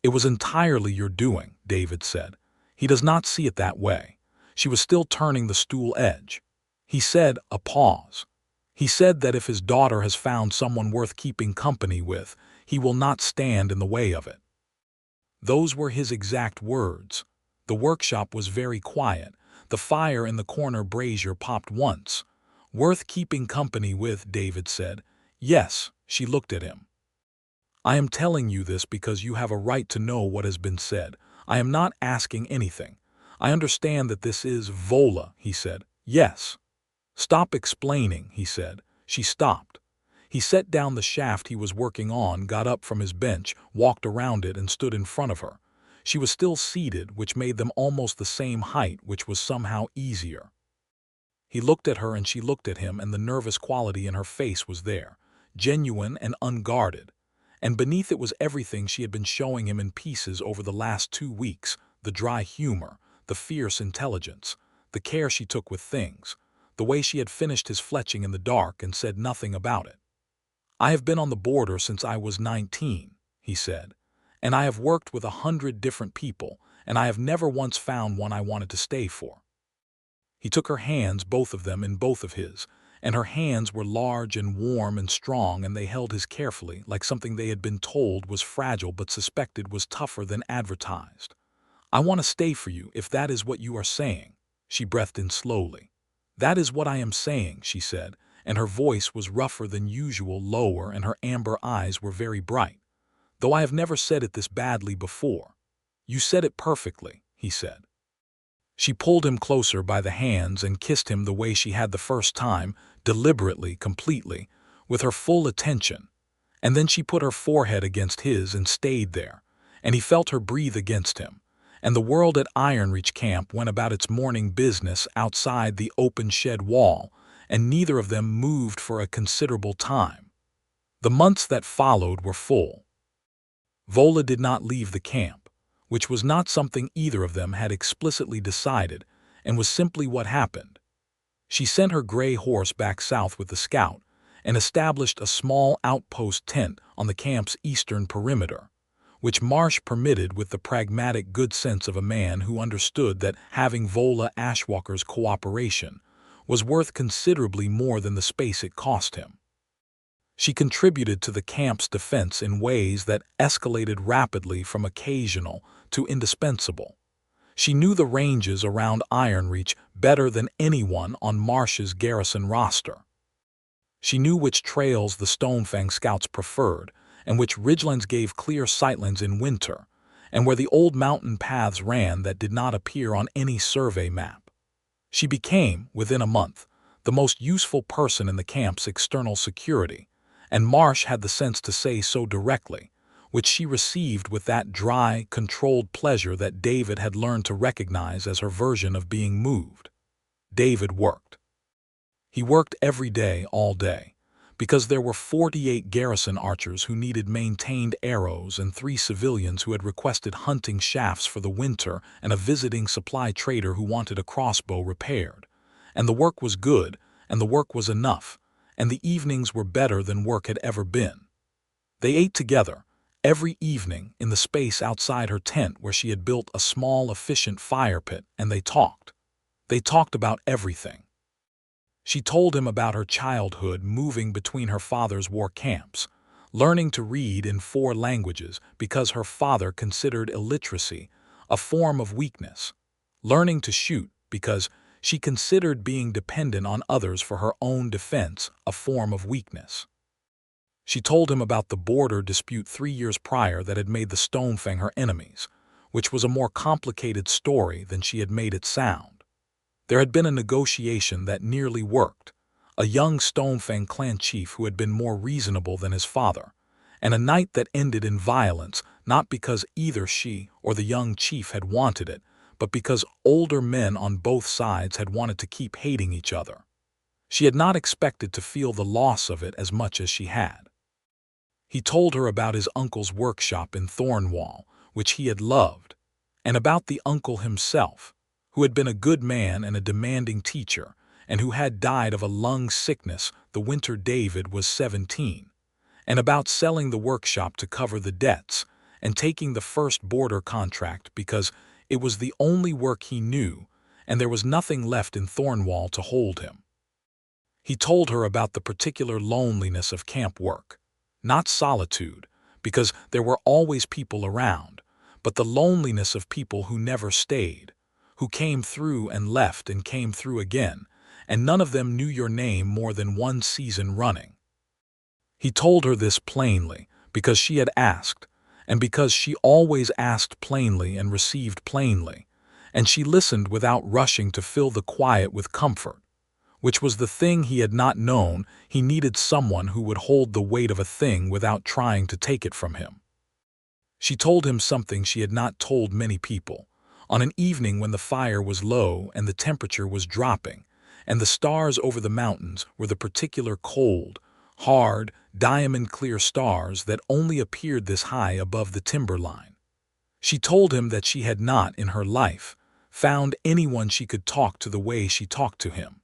"It was entirely your doing," David said. "He does not see it that way." She was still turning the stool edge. "He said," a pause. "He said that if his daughter has found someone worth keeping company with, he will not stand in the way of it." Those were his exact words. The workshop was very quiet. The fire in the corner brazier popped once. "Worth keeping company with," David said. "Yes," she looked at him. "I am telling you this because you have a right to know what has been said. I am not asking anything. I understand that this is Vola," he said. "Yes." "Stop explaining," he said. She stopped. He set down the shaft he was working on, got up from his bench, walked around it, and stood in front of her. She was still seated, which made them almost the same height, which was somehow easier. He looked at her and she looked at him, and the nervous quality in her face was there, genuine and unguarded. And beneath it was everything she had been showing him in pieces over the last 2 weeks, the dry humor, the fierce intelligence, the care she took with things, the way she had finished his fletching in the dark and said nothing about it. "I have been on the border since I was 19, he said, "and I have worked with 100 different people, and I have never once found one I wanted to stay for." He took her hands, both of them, in both of his, and her hands were large and warm and strong, and they held his carefully, like something they had been told was fragile but suspected was tougher than advertised. "I want to stay for you, if that is what you are saying." She breathed in slowly. "That is what I am saying," she said, and her voice was rougher than usual, lower, and her amber eyes were very bright. "Though I have never said it this badly before." "You said it perfectly," he said. She pulled him closer by the hands and kissed him the way she had the first time, deliberately, completely, with her full attention. And then she put her forehead against his and stayed there, and he felt her breathe against him. And the world at Ironreach Camp went about its morning business outside the open shed wall, and neither of them moved for a considerable time. The months that followed were full. Vola did not leave the camp, which was not something either of them had explicitly decided, and was simply what happened. She sent her gray horse back south with the scout, and established a small outpost tent on the camp's eastern perimeter, which Marsh permitted with the pragmatic good sense of a man who understood that having Vola Ashwalker's cooperation was worth considerably more than the space it cost him. She contributed to the camp's defense in ways that escalated rapidly from occasional to indispensable. She knew the ranges around Ironreach better than anyone on Marsh's garrison roster. She knew which trails the Stonefang scouts preferred, and which ridgelands gave clear sightlines in winter, and where the old mountain paths ran that did not appear on any survey map. She became, within a month, the most useful person in the camp's external security, and Marsh had the sense to say so directly, which she received with that dry, controlled pleasure that David had learned to recognize as her version of being moved. David worked. He worked every day, all day, because there were 48 garrison archers who needed maintained arrows and 3 civilians who had requested hunting shafts for the winter and a visiting supply trader who wanted a crossbow repaired. And the work was good, and the work was enough, and the evenings were better than work had ever been. They ate together, every evening, in the space outside her tent where she had built a small, efficient fire pit, and they talked. They talked about everything. She told him about her childhood moving between her father's war camps, learning to read in 4 languages because her father considered illiteracy a form of weakness, learning to shoot because she considered being dependent on others for her own defense a form of weakness. She told him about the border dispute 3 years prior that had made the Stonefang her enemies, which was a more complicated story than she had made it sound. There had been a negotiation that nearly worked, a young Stonefang clan chief who had been more reasonable than his father, and a night that ended in violence, not because either she or the young chief had wanted it, but because older men on both sides had wanted to keep hating each other. She had not expected to feel the loss of it as much as she had. He told her about his uncle's workshop in Thornwall, which he had loved, and about the uncle himself, who had been a good man and a demanding teacher, and who had died of a lung sickness the winter David was 17, and about selling the workshop to cover the debts and taking the first border contract because it was the only work he knew, and there was nothing left in Thornwall to hold him. He told her about the particular loneliness of camp work, not solitude, because there were always people around, but the loneliness of people who never stayed, who came through and left and came through again, and none of them knew your name more than 1 season running. He told her this plainly, because she had asked, and because she always asked plainly and received plainly, and she listened without rushing to fill the quiet with comfort, which was the thing he had not known. He needed someone who would hold the weight of a thing without trying to take it from him. She told him something she had not told many people, on an evening when the fire was low and the temperature was dropping, and the stars over the mountains were the particular cold, hard, diamond-clear stars that only appeared this high above the timberline. She told him that she had not, in her life, found anyone she could talk to the way she talked to him.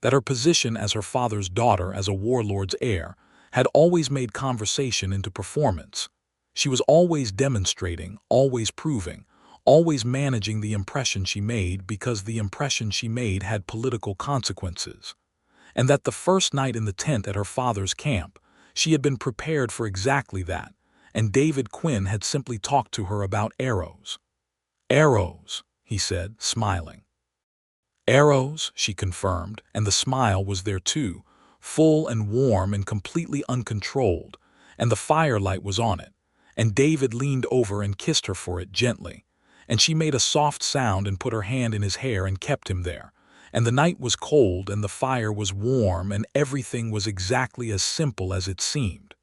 That her position as her father's daughter as a warlord's heir had always made conversation into performance. She was always demonstrating, always proving, always managing the impression she made because the impression she made had political consequences. and that the first night in the tent at her father's camp, she had been prepared for exactly that, and David Quinn had simply talked to her about arrows. "Arrows," he said, smiling. "Arrows," she confirmed, and the smile was there too, full and warm and completely uncontrolled, and the firelight was on it, and David leaned over and kissed her for it gently, and she made a soft sound and put her hand in his hair and kept him there, and the night was cold and the fire was warm and everything was exactly as simple as it seemed.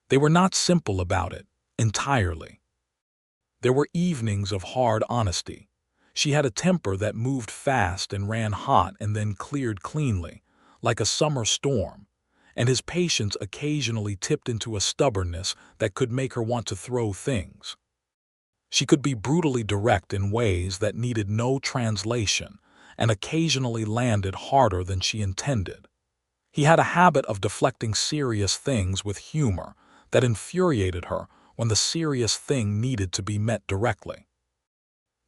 They were not simple about it, entirely. There were evenings of hard honesty. She had a temper that moved fast and ran hot and then cleared cleanly, like a summer storm, and his patience occasionally tipped into a stubbornness that could make her want to throw things. She could be brutally direct in ways that needed no translation and occasionally landed harder than she intended. He had a habit of deflecting serious things with humor that infuriated her when the serious thing needed to be met directly.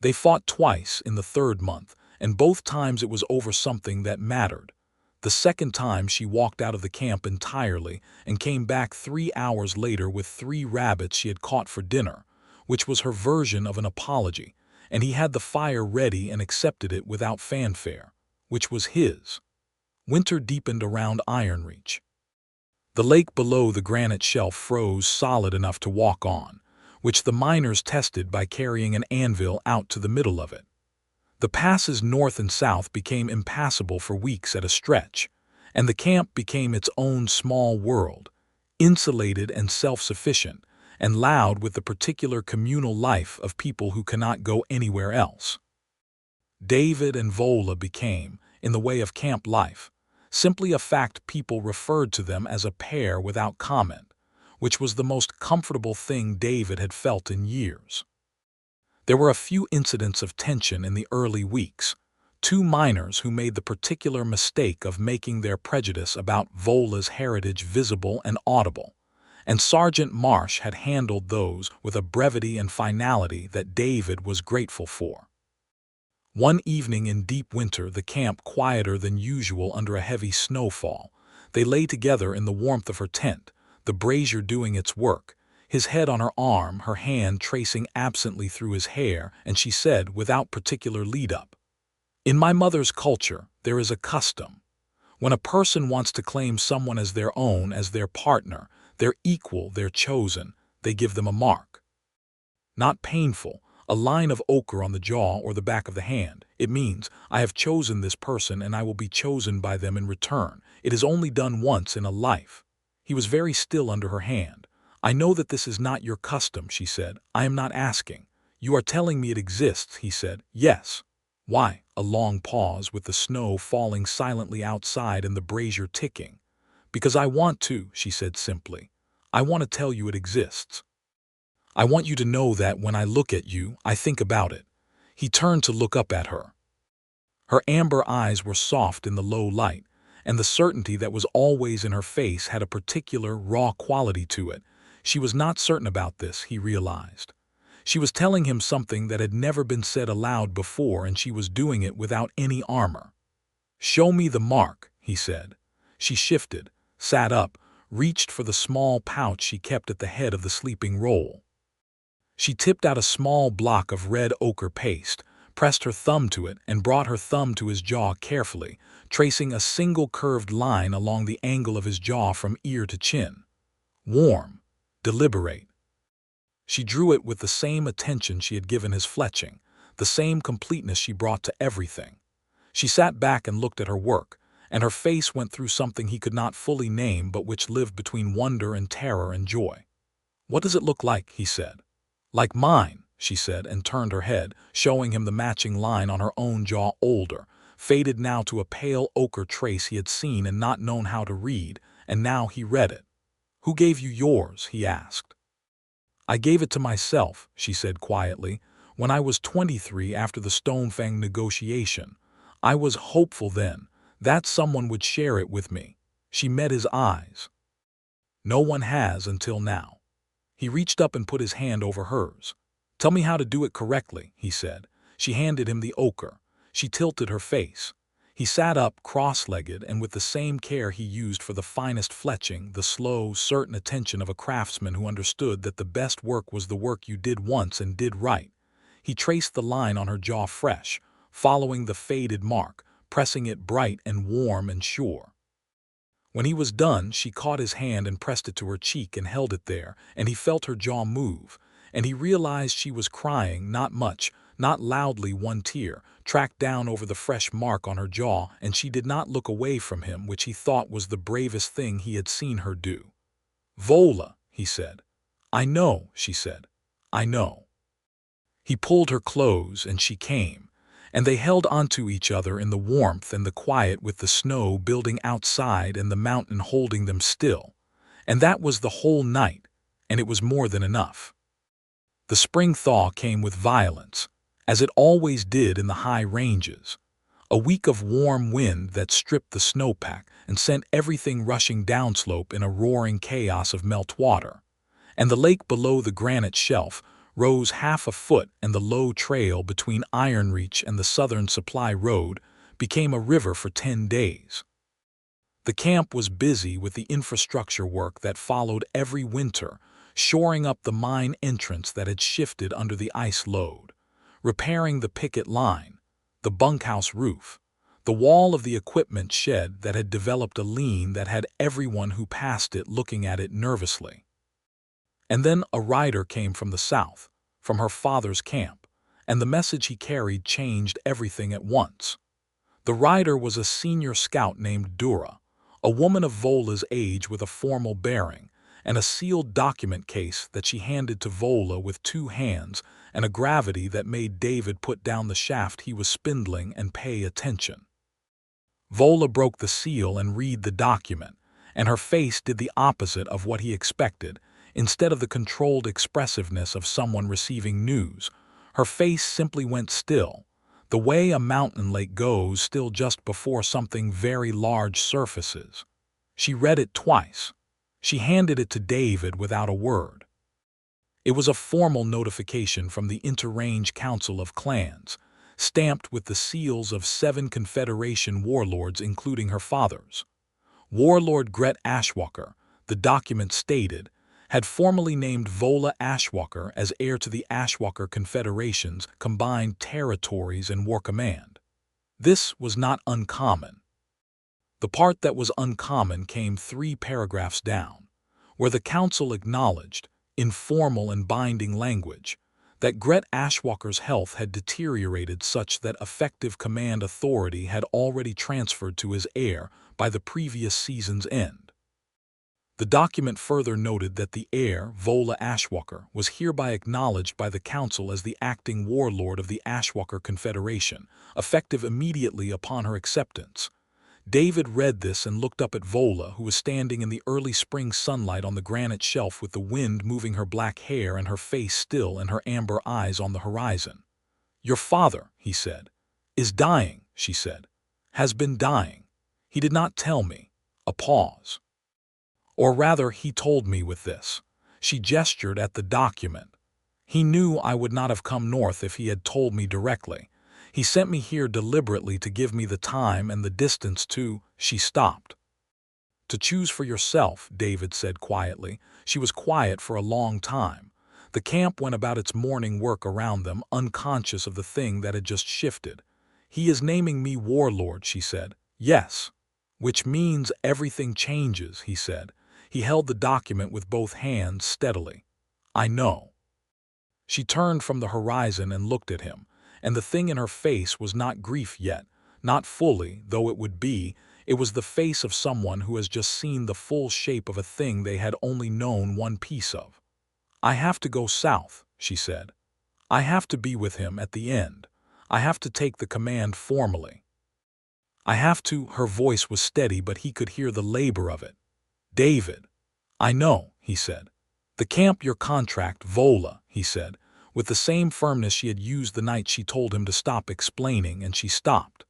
They fought twice in the third month, and both times it was over something that mattered. The second time she walked out of the camp entirely and came back 3 hours later with 3 rabbits she had caught for dinner, which was her version of an apology, and he had the fire ready and accepted it without fanfare, which was his. Winter deepened around Ironreach. The lake below the granite shelf froze solid enough to walk on, which the miners tested by carrying an anvil out to the middle of it. The passes north and south became impassable for weeks at a stretch, and the camp became its own small world, insulated and self-sufficient, and loud with the particular communal life of people who cannot go anywhere else. David and Vola became, in the way of camp life, simply a fact people referred to them as a pair without comment, which was the most comfortable thing David had felt in years. There were a few incidents of tension in the early weeks, 2 miners who made the particular mistake of making their prejudice about Vola's heritage visible and audible, and Sergeant Marsh had handled those with a brevity and finality that David was grateful for. One evening in deep winter, the camp quieter than usual under a heavy snowfall, they lay together in the warmth of her tent, the brazier doing its work, his head on her arm, her hand tracing absently through his hair, and she said, without particular lead-up, "In my mother's culture, there is a custom. When a person wants to claim someone as their own, as their partner, their equal, their chosen, they give them a mark. Not painful, a line of ochre on the jaw or the back of the hand. It means, I have chosen this person and I will be chosen by them in return. It is only done once in a life." He was very still under her hand. "I know that this is not your custom," she said. "I am not asking. You are telling me it exists," he said. "Yes." "Why?" A long pause with the snow falling silently outside and the brazier ticking. "Because I want to," she said simply. "I want to tell you it exists. I want you to know that when I look at you, I think about it." He turned to look up at her. Her amber eyes were soft in the low light, and the certainty that was always in her face had a particular, raw quality to it. She was not certain about this, he realized. She was telling him something that had never been said aloud before, and she was doing it without any armor. "Show me the mark," he said. She shifted, sat up, reached for the small pouch she kept at the head of the sleeping roll. She tipped out a small block of red ochre paste, pressed her thumb to it, and brought her thumb to his jaw carefully, tracing a single curved line along the angle of his jaw from ear to chin. Warm, deliberate. She drew it with the same attention she had given his fletching, the same completeness she brought to everything. She sat back and looked at her work, and her face went through something he could not fully name but which lived between wonder and terror and joy. "What does it look like?" he said. "Like mine," she said, and turned her head, showing him the matching line on her own jaw, older, faded now to a pale ochre trace he had seen and not known how to read, and now he read it. "Who gave you yours?" he asked. "I gave it to myself," she said quietly, "when I was 23 after the Stonefang negotiation. I was hopeful then that someone would share it with me." She met his eyes. "No one has until now." He reached up and put his hand over hers. "Tell me how to do it correctly," he said. She handed him the ochre. She tilted her face. He sat up, cross-legged, and with the same care he used for the finest fletching, the slow, certain attention of a craftsman who understood that the best work was the work you did once and did right. He traced the line on her jaw fresh, following the faded mark, pressing it bright and warm and sure. When he was done, she caught his hand and pressed it to her cheek and held it there, and he felt her jaw move, and he realized she was crying, not much, not loudly, one tear tracked down over the fresh mark on her jaw, and she did not look away from him, which he thought was the bravest thing he had seen her do. "Vola," he said. "I know," she said. "I know." He pulled her close, and she came, and they held onto each other in the warmth and the quiet, with the snow building outside and the mountain holding them still. And that was the whole night, and it was more than enough. The spring thaw came with violence, as it always did in the high ranges. A week of warm wind that stripped the snowpack and sent everything rushing downslope in a roaring chaos of meltwater. And the lake below the granite shelf rose half a foot, and the low trail between Ironreach and the Southern Supply Road became a river for 10 days. The camp was busy with the infrastructure work that followed every winter, shoring up the mine entrance that had shifted under the ice load, repairing the picket line, the bunkhouse roof, the wall of the equipment shed that had developed a lean that had everyone who passed it looking at it nervously. And then a rider came from the south, from her father's camp, and the message he carried changed everything at once. The rider was a senior scout named Dura, a woman of Vola's age with a formal bearing, and a sealed document case that she handed to Vola with 2 hands and a gravity that made David put down the shaft he was spindling and pay attention. Vola broke the seal and read the document, and her face did the opposite of what he expected. Instead of the controlled expressiveness of someone receiving news, her face simply went still, the way a mountain lake goes still just before something very large surfaces. She read it twice. She handed it to David without a word. It was a formal notification from the Interrange Council of Clans, stamped with the seals of 7 Confederation warlords, including her father's. Warlord Vola Ashwalker, the document stated, had formally named Vola Ashwalker as heir to the Ashwalker Confederation's combined territories and war command. This was not uncommon. The part that was uncommon came 3 paragraphs down, where the council acknowledged, in formal and binding language, that Vola Ashwalker's health had deteriorated such that effective command authority had already transferred to his heir by the previous season's end. The document further noted that the heir, Vola Ashwalker, was hereby acknowledged by the council as the acting warlord of the Ashwalker Confederation, effective immediately upon her acceptance. David read this and looked up at Vola, who was standing in the early spring sunlight on the granite shelf with the wind moving her black hair and her face still and her amber eyes on the horizon. "Your father," he said. "Is dying," she said. "Has been dying. He did not tell me." A pause. "Or rather, he told me with this." She gestured at the document. "He knew I would not have come north if he had told me directly. He sent me here deliberately to give me the time and the distance to—" She stopped. "To choose for yourself," David said quietly. She was quiet for a long time. The camp went about its morning work around them, unconscious of the thing that had just shifted. "He is naming me warlord," she said. "Yes." "Which means everything changes," he said. He held the document with both hands steadily. "I know." She turned from the horizon and looked at him, and the thing in her face was not grief yet, not fully, though it would be. It was the face of someone who has just seen the full shape of a thing they had only known one piece of. "I have to go south," she said. "I have to be with him at the end. I have to take the command formally. I have to—" Her voice was steady, but he could hear the labor of it. "David." "I know," he said. "The camp, your contract, Vola," he said, with the same firmness she had used the night she told him to stop explaining, and she stopped.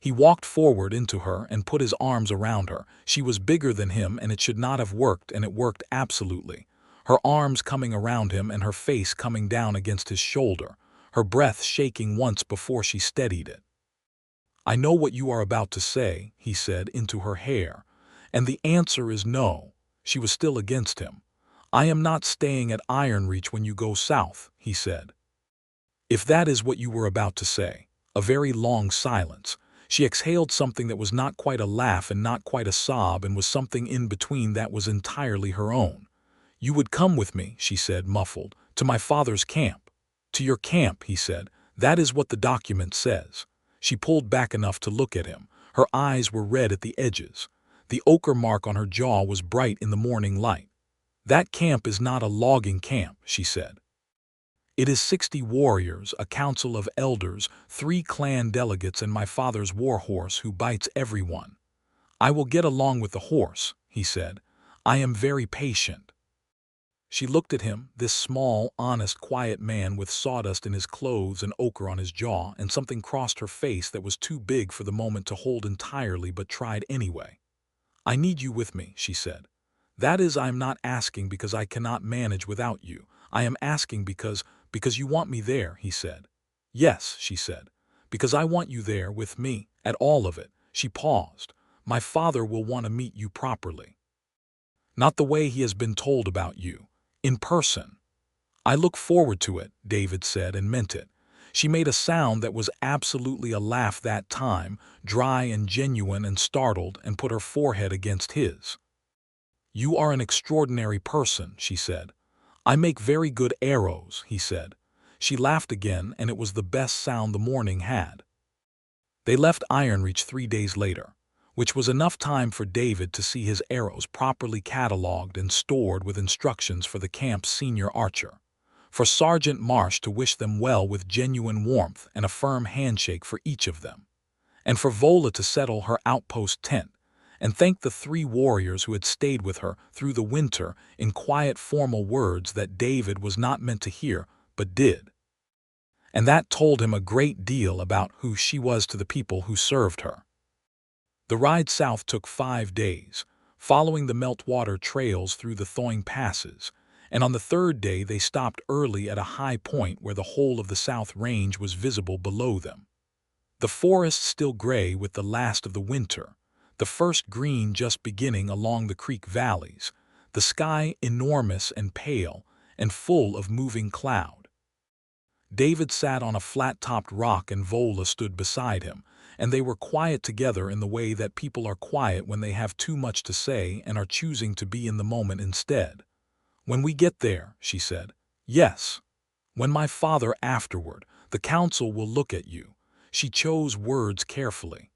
He walked forward into her and put his arms around her. She was bigger than him, and it should not have worked, and it worked absolutely. Her arms coming around him and her face coming down against his shoulder, her breath shaking once before she steadied it. "I know what you are about to say," he said into her hair. "And the answer is no." She was still against him. "I am not staying at Ironreach when you go south," he said. "If that is what you were about to say." A very long silence. She exhaled something that was not quite a laugh and not quite a sob and was something in between that was entirely her own. "You would come with me," she said, muffled, "to my father's camp." "To your camp," he said. "That is what the document says." She pulled back enough to look at him. Her eyes were red at the edges. The ochre mark on her jaw was bright in the morning light. "That camp is not a logging camp," she said. "It is 60 warriors, a council of elders, 3 clan delegates and my father's war horse who bites everyone." "I will get along with the horse," he said. "I am very patient." She looked at him, this small, honest, quiet man with sawdust in his clothes and ochre on his jaw, and something crossed her face that was too big for the moment to hold entirely but tried anyway. "I need you with me," she said. "That is, I am not asking because I cannot manage without you. I am asking because you want me there," he said. "Yes," she said, "because I want you there with me, at all of it." She paused. "My father will want to meet you properly. Not the way he has been told about you. In person." "I look forward to it," David said, and meant it. She made a sound that was absolutely a laugh that time, dry and genuine and startled, and put her forehead against his. "You are an extraordinary person," she said. "I make very good arrows," he said. She laughed again, and it was the best sound the morning had. They left Ironreach 3 days later, which was enough time for David to see his arrows properly catalogued and stored with instructions for the camp's senior archer, for Sergeant Marsh to wish them well with genuine warmth and a firm handshake for each of them, and for Vola to settle her outpost tent, and thank the 3 warriors who had stayed with her through the winter in quiet formal words that David was not meant to hear, but did. And that told him a great deal about who she was to the people who served her. The ride south took 5 days, following the meltwater trails through the thawing passes, and on the 3rd day they stopped early at a high point where the whole of the South Range was visible below them. The forest still gray with the last of the winter, the first green just beginning along the creek valleys, the sky enormous and pale and full of moving cloud. David sat on a flat-topped rock and Vola stood beside him, and they were quiet together in the way that people are quiet when they have too much to say and are choosing to be in the moment instead. "When we get there," she said. "Yes. When my father afterward, the council will look at you." She chose words carefully.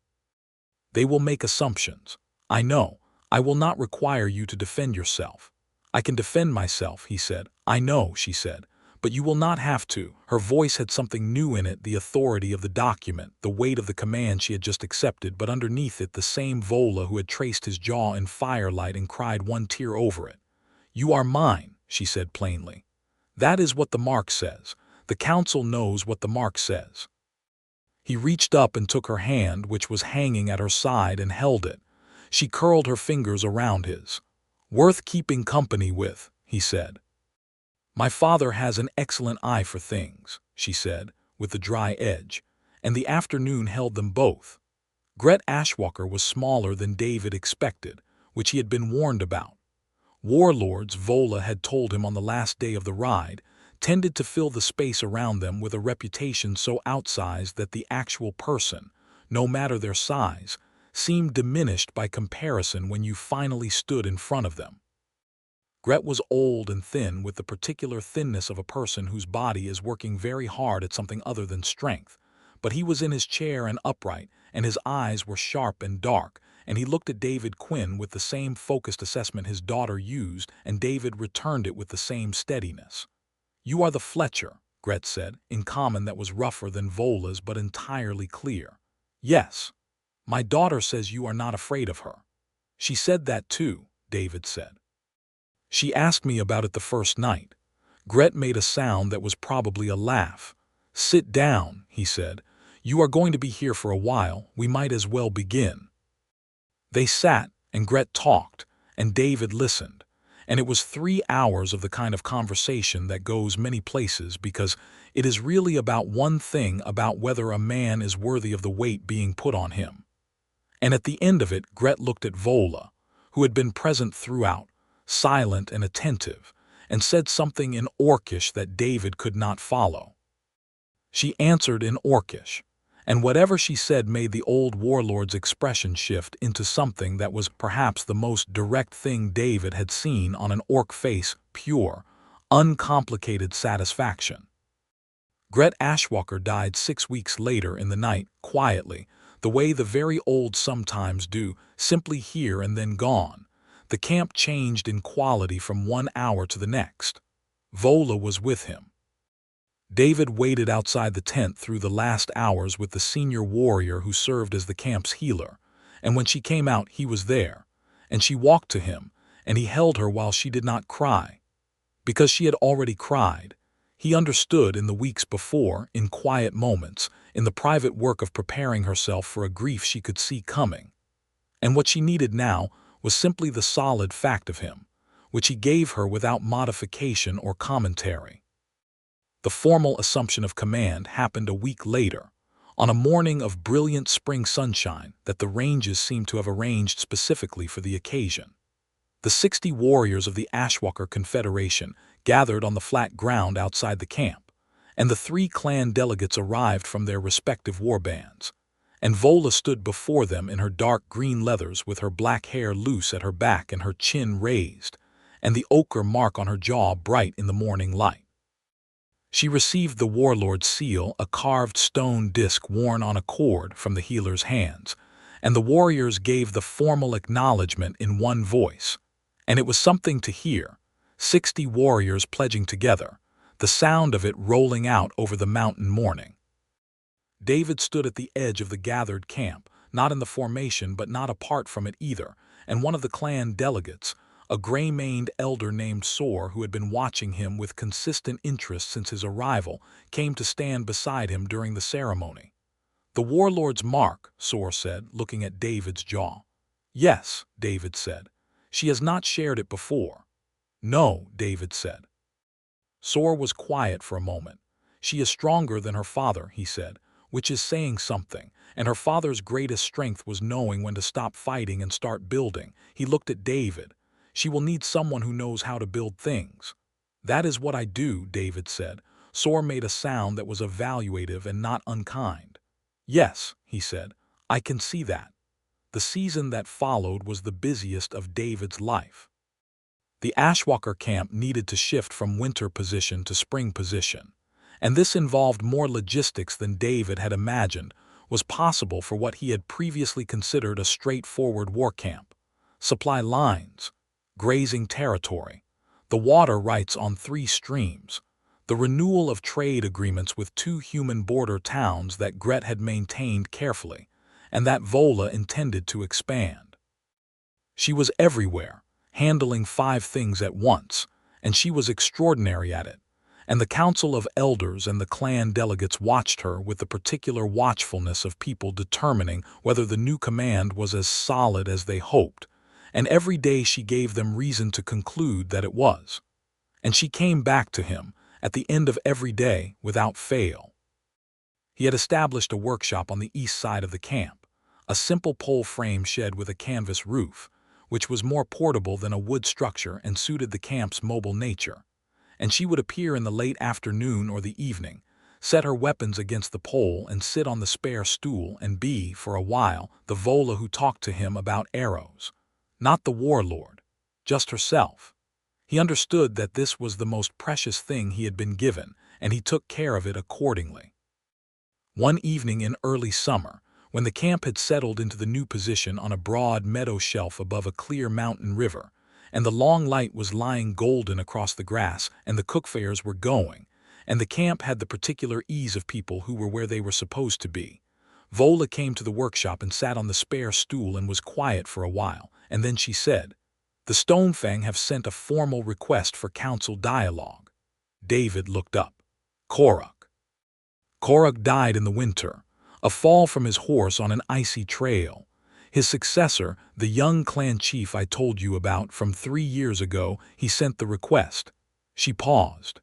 "They will make assumptions. I know. I will not require you to defend yourself." "I can defend myself," he said. "I know," she said. "But you will not have to." Her voice had something new in it, the authority of the document, the weight of the command she had just accepted, but underneath it the same Vola who had traced his jaw in firelight and cried one tear over it. "You are mine," she said plainly. "That is what the mark says. The council knows what the mark says." He reached up and took her hand, which was hanging at her side, and held it. She curled her fingers around his. "Worth keeping company with," he said. "My father has an excellent eye for things," she said, with the dry edge, and the afternoon held them both. Vola Ashwalker was smaller than David expected, which he had been warned about. Warlords, Vola had told him on the last day of the ride, tended to fill the space around them with a reputation so outsized that the actual person, no matter their size, seemed diminished by comparison when you finally stood in front of them. Gret was old and thin, with the particular thinness of a person whose body is working very hard at something other than strength, but he was in his chair and upright, and his eyes were sharp and dark, and he looked at David Quinn with the same focused assessment his daughter used, and David returned it with the same steadiness. "You are the Fletcher," Gret said, in common that was rougher than Vola's but entirely clear. "Yes. My daughter says you are not afraid of her." "She said that too," David said. "She asked me about it the first night." Gret made a sound that was probably a laugh. "Sit down," he said. "You are going to be here for a while. We might as well begin." They sat, and Gret talked, and David listened, and it was 3 hours of the kind of conversation that goes many places because it is really about one thing about whether a man is worthy of the weight being put on him. And at the end of it, Gret looked at Vola, who had been present throughout, silent and attentive, and said something in Orcish that David could not follow. She answered in Orcish, and whatever she said made the old warlord's expression shift into something that was perhaps the most direct thing David had seen on an orc face: pure, uncomplicated satisfaction. Gret Ashwalker died 6 weeks later in the night, quietly, the way the very old sometimes do, simply here and then gone. The camp changed in quality from 1 hour to the next. Vola was with him. David waited outside the tent through the last hours with the senior warrior who served as the camp's healer, and when she came out he was there, and she walked to him, and he held her while she did not cry. Because she had already cried. He understood in the weeks before, in quiet moments, in the private work of preparing herself for a grief she could see coming. And what she needed now was simply the solid fact of him, which he gave her without modification or commentary. The formal assumption of command happened a week later, on a morning of brilliant spring sunshine that the ranges seemed to have arranged specifically for the occasion. The 60 warriors of the Ashwalker Confederation gathered on the flat ground outside the camp, and the 3 clan delegates arrived from their respective warbands, and Vola stood before them in her dark green leathers with her black hair loose at her back and her chin raised, and the ochre mark on her jaw bright in the morning light. She received the warlord's seal, a carved stone disc worn on a cord, from the healer's hands, and the warriors gave the formal acknowledgement in one voice, and it was something to hear, 60 warriors pledging together, the sound of it rolling out over the mountain morning. David stood at the edge of the gathered camp, not in the formation but not apart from it either, and one of the clan delegates, a gray-maned elder named Sor, who had been watching him with consistent interest since his arrival, came to stand beside him during the ceremony. "The warlord's mark," Sor said, looking at David's jaw. "Yes," David said. "She has not shared it before." "No," David said. Sor was quiet for a moment. "She is stronger than her father," he said, "which is saying something, and her father's greatest strength was knowing when to stop fighting and start building." He looked at David. "She will need someone who knows how to build things." "That is what I do," David said. Sor made a sound that was evaluative and not unkind. "Yes," he said, "I can see that." The season that followed was the busiest of David's life. The Ashwalker camp needed to shift from winter position to spring position, and this involved more logistics than David had imagined was possible for what he had previously considered a straightforward war camp. Supply lines, grazing territory, the water rights on 3 streams, the renewal of trade agreements with 2 human border towns that Gret had maintained carefully, and that Vola intended to expand. She was everywhere, handling 5 things at once, and she was extraordinary at it, and the Council of Elders and the clan delegates watched her with the particular watchfulness of people determining whether the new command was as solid as they hoped, and every day she gave them reason to conclude that it was. And she came back to him, at the end of every day, without fail. He had established a workshop on the east side of the camp, a simple pole frame shed with a canvas roof, which was more portable than a wood structure and suited the camp's mobile nature. And she would appear in the late afternoon or the evening, set her weapons against the pole and sit on the spare stool and be, for a while, the Vola who talked to him about arrows. Not the warlord, just herself. He understood that this was the most precious thing he had been given, and he took care of it accordingly. One evening in early summer, when the camp had settled into the new position on a broad meadow shelf above a clear mountain river, and the long light was lying golden across the grass, and the cookfires were going, and the camp had the particular ease of people who were where they were supposed to be, Vola came to the workshop and sat on the spare stool and was quiet for a while, and then she said, "The Stonefang have sent a formal request for council dialogue." David looked up. Koruk. Koruk died in the winter, a fall from his horse on an icy trail. His successor, the young clan chief I told you about from 3 years ago, he sent the request. She paused.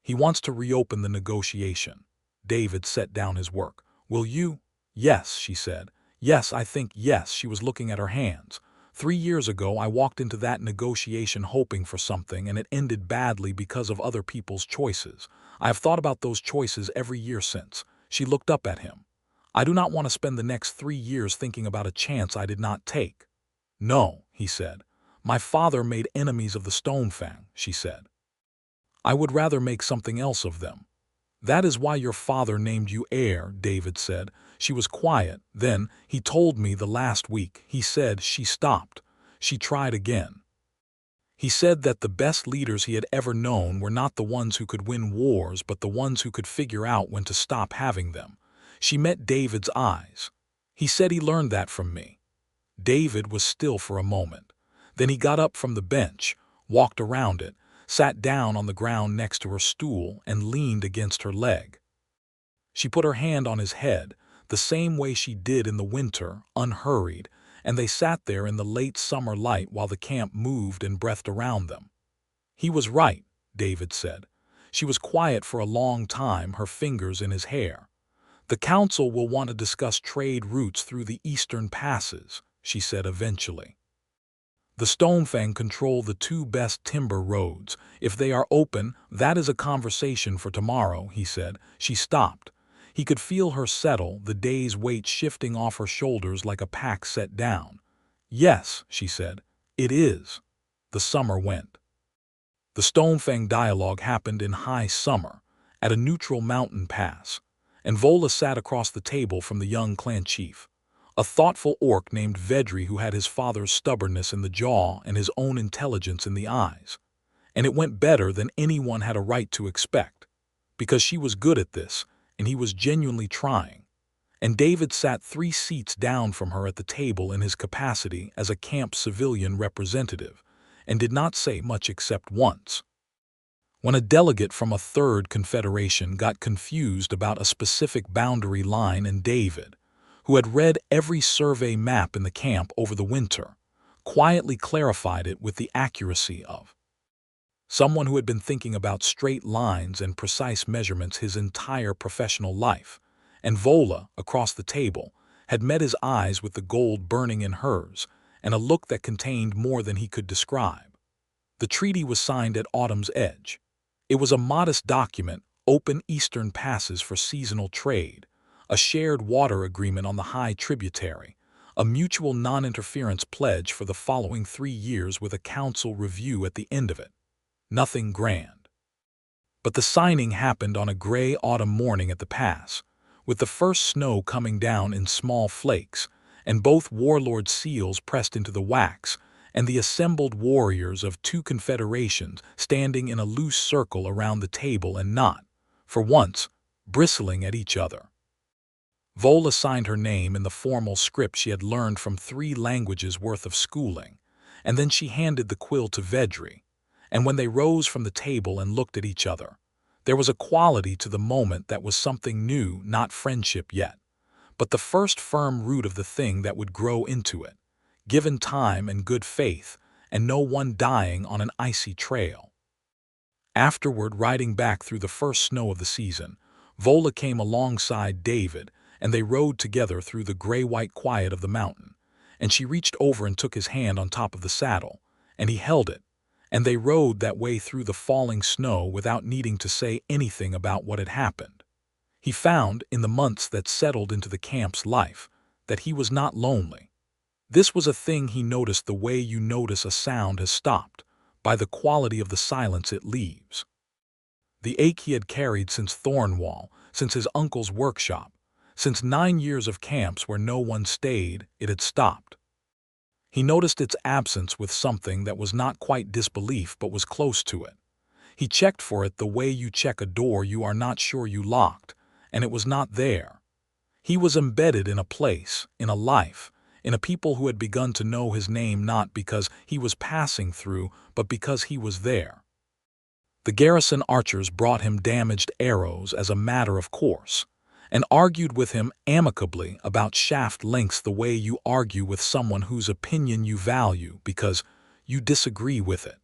He wants to reopen the negotiation. David set down his work. Will you? Yes, she said. Yes, I think yes, she was looking at her hands. 3 years ago, I walked into that negotiation hoping for something, and it ended badly because of other people's choices. I have thought about those choices every year since. She looked up at him. I do not want to spend the next 3 years thinking about a chance I did not take. No, he said. My father made enemies of the Stonefang, she said. I would rather make something else of them. That is why your father named you heir, David said. She was quiet. Then, he told me the last week. He said she stopped. She tried again. He said that the best leaders he had ever known were not the ones who could win wars, but the ones who could figure out when to stop having them. She met David's eyes. He said he learned that from me. David was still for a moment. Then he got up from the bench, walked around it, sat down on the ground next to her stool, and leaned against her leg. She put her hand on his head, the same way she did in the winter, unhurried, and they sat there in the late summer light while the camp moved and breathed around them. He was right, David said. She was quiet for a long time, her fingers in his hair. The council will want to discuss trade routes through the eastern passes, she said eventually. The Stonefang control the two best timber roads. If they are open, that is a conversation for tomorrow, he said. She stopped. He could feel her settle, the day's weight shifting off her shoulders like a pack set down. Yes, she said, it is. The summer went. The Stonefang dialogue happened in high summer, at a neutral mountain pass, and Vola sat across the table from the young clan chief. A thoughtful orc named Vedri who had his father's stubbornness in the jaw and his own intelligence in the eyes. And it went better than anyone had a right to expect, because she was good at this, and he was genuinely trying. And David sat 3 seats down from her at the table in his capacity as a camp civilian representative, and did not say much except once. When a delegate from a third confederation got confused about a specific boundary line, and David, who had read every survey map in the camp over the winter, quietly clarified it with the accuracy of someone who had been thinking about straight lines and precise measurements his entire professional life, and Vola, across the table, had met his eyes with the gold burning in hers, and a look that contained more than he could describe. The treaty was signed at autumn's edge. It was a modest document, open eastern passes for seasonal trade, a shared water agreement on the high tributary, a mutual non-interference pledge for the following 3 years with a council review at the end of it. Nothing grand. But the signing happened on a gray autumn morning at the pass, with the first snow coming down in small flakes, and both warlord seals pressed into the wax, and the assembled warriors of 2 confederations standing in a loose circle around the table and not, for once, bristling at each other. Vola signed her name in the formal script she had learned from 3 languages worth of schooling, and then she handed the quill to Vedri, and when they rose from the table and looked at each other, there was a quality to the moment that was something new, not friendship yet, but the first firm root of the thing that would grow into it, given time and good faith, and no one dying on an icy trail. Afterward, riding back through the first snow of the season, Vola came alongside David, and they rode together through the gray-white quiet of the mountain, and she reached over and took his hand on top of the saddle, and he held it, and they rode that way through the falling snow without needing to say anything about what had happened. He found, in the months that settled into the camp's life, that he was not lonely. This was a thing he noticed the way you notice a sound has stopped, by the quality of the silence it leaves. The ache he had carried since Thornwall, since his uncle's workshop, since 9 years of camps where no one stayed, it had stopped. He noticed its absence with something that was not quite disbelief but was close to it. He checked for it the way you check a door you are not sure you locked, and it was not there. He was embedded in a place, in a life, in a people who had begun to know his name not because he was passing through, but because he was there. The garrison archers brought him damaged arrows as a matter of course, and argued with him amicably about shaft lengths the way you argue with someone whose opinion you value because you disagree with it.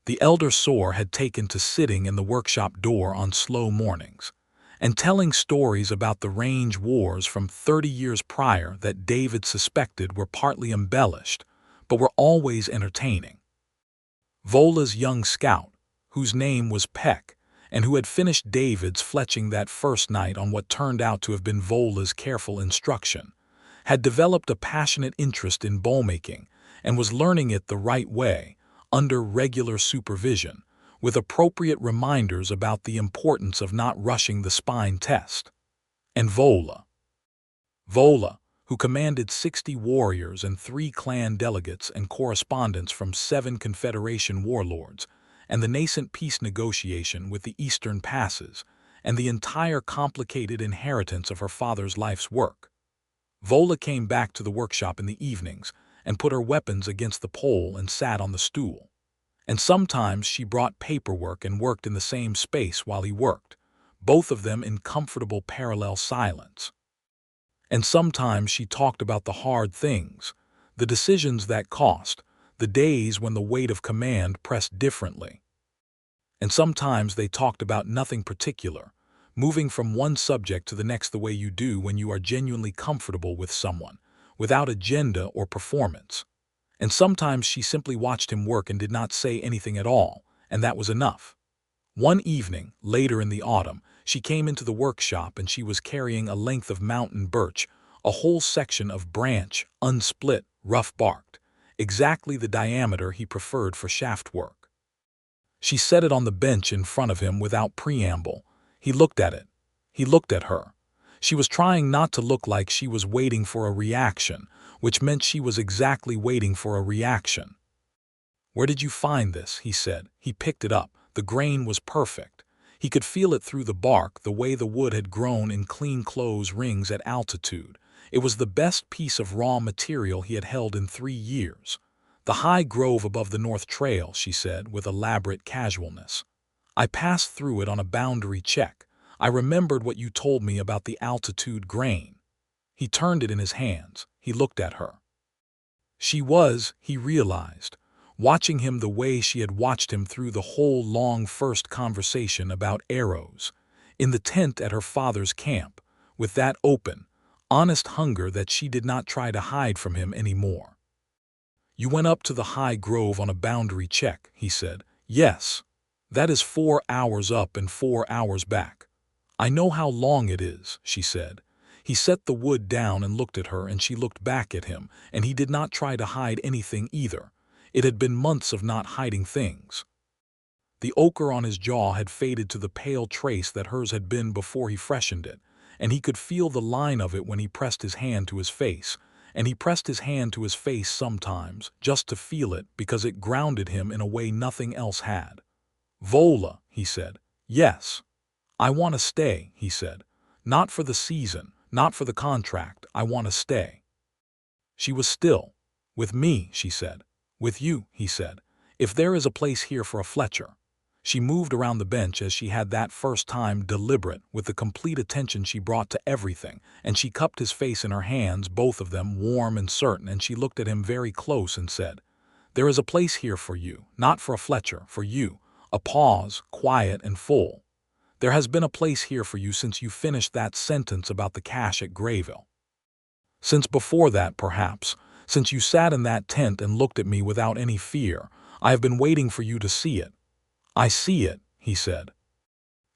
The elder Sor had taken to sitting in the workshop door on slow mornings and telling stories about the range wars from 30 years prior that David suspected were partly embellished, but were always entertaining. Vola's young scout, whose name was Peck, and who had finished David's fletching that first night on what turned out to have been Vola's careful instruction, had developed a passionate interest in bowmaking and was learning it the right way, under regular supervision, with appropriate reminders about the importance of not rushing the spine test. And Vola, who commanded 60 warriors and 3 clan delegates and correspondents from 7 Confederation warlords, and the nascent peace negotiation with the Eastern Passes, and the entire complicated inheritance of her father's life's work. Vola came back to the workshop in the evenings and put her weapons against the pole and sat on the stool. And sometimes she brought paperwork and worked in the same space while he worked, both of them in comfortable parallel silence. And sometimes she talked about the hard things, the decisions that cost, the days when the weight of command pressed differently. And sometimes they talked about nothing particular, moving from one subject to the next the way you do when you are genuinely comfortable with someone, without agenda or performance. And sometimes she simply watched him work and did not say anything at all, and that was enough. One evening, later in the autumn, she came into the workshop and she was carrying a length of mountain birch, a whole section of branch, unsplit, rough-barked, exactly the diameter he preferred for shaft work. She set it on the bench in front of him without preamble. He looked at it. He looked at her. She was trying not to look like she was waiting for a reaction, which meant she was exactly waiting for a reaction. "Where did you find this?" he said. He picked it up. The grain was perfect. He could feel it through the bark, the way the wood had grown in clean clothes rings at altitude. It was the best piece of raw material he had held in 3 years. "The high grove above the North Trail," she said with elaborate casualness. "I passed through it on a boundary check. I remembered what you told me about the altitude grain." He turned it in his hands. He looked at her. She was, he realized, watching him the way she had watched him through the whole long first conversation about arrows, in the tent at her father's camp, with that open, honest hunger that she did not try to hide from him anymore. "You went up to the high grove on a boundary check," he said. "Yes. That is 4 hours up and 4 hours back." "I know how long it is," she said. He set the wood down and looked at her, and she looked back at him, and he did not try to hide anything either. It had been months of not hiding things. The ochre on his jaw had faded to the pale trace that hers had been before he freshened it, and he could feel the line of it when he pressed his hand to his face, and he pressed his hand to his face sometimes, just to feel it, because it grounded him in a way nothing else had. "Vola," he said. "Yes. I want to stay," he said. "Not for the season, not for the contract, I want to stay." She was still. "With me," she said. "With you," he said. "If there is a place here for a fletcher." She moved around the bench as she had that first time, deliberate, with the complete attention she brought to everything, and she cupped his face in her hands, both of them warm and certain, and she looked at him very close and said, "There is a place here for you, not for a fletcher, for you." A pause, quiet and full. "There has been a place here for you since you finished that sentence about the cache at Grayville. Since before that, perhaps, since you sat in that tent and looked at me without any fear. I have been waiting for you to see it." "I see it," he said.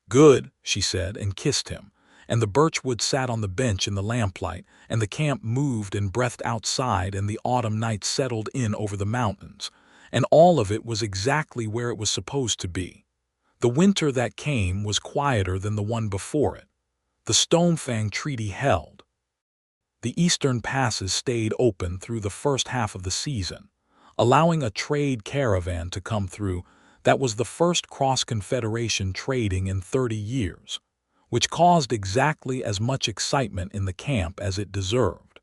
"Good," she said, and kissed him. And the birchwood sat on the bench in the lamplight, and the camp moved and breathed outside, and the autumn night settled in over the mountains, and all of it was exactly where it was supposed to be. The winter that came was quieter than the one before it. The Stonefang Treaty held. The eastern passes stayed open through the first half of the season, allowing a trade caravan to come through that was the first cross-confederation trading in 30 years, which caused exactly as much excitement in the camp as it deserved.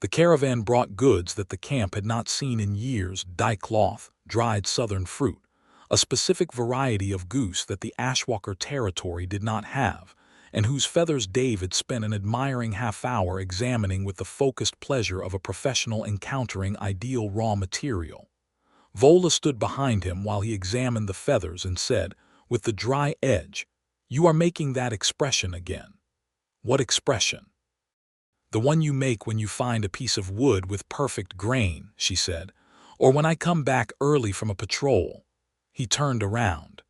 The caravan brought goods that the camp had not seen in years: dye cloth, dried southern fruit, a specific variety of goose that the Ashwalker territory did not have, and whose feathers David spent an admiring half-hour examining with the focused pleasure of a professional encountering ideal raw material. Vola stood behind him while he examined the feathers and said, with the dry edge, "You are making that expression again." "What expression?" "The one you make when you find a piece of wood with perfect grain," she said, "or when I come back early from a patrol." He turned around.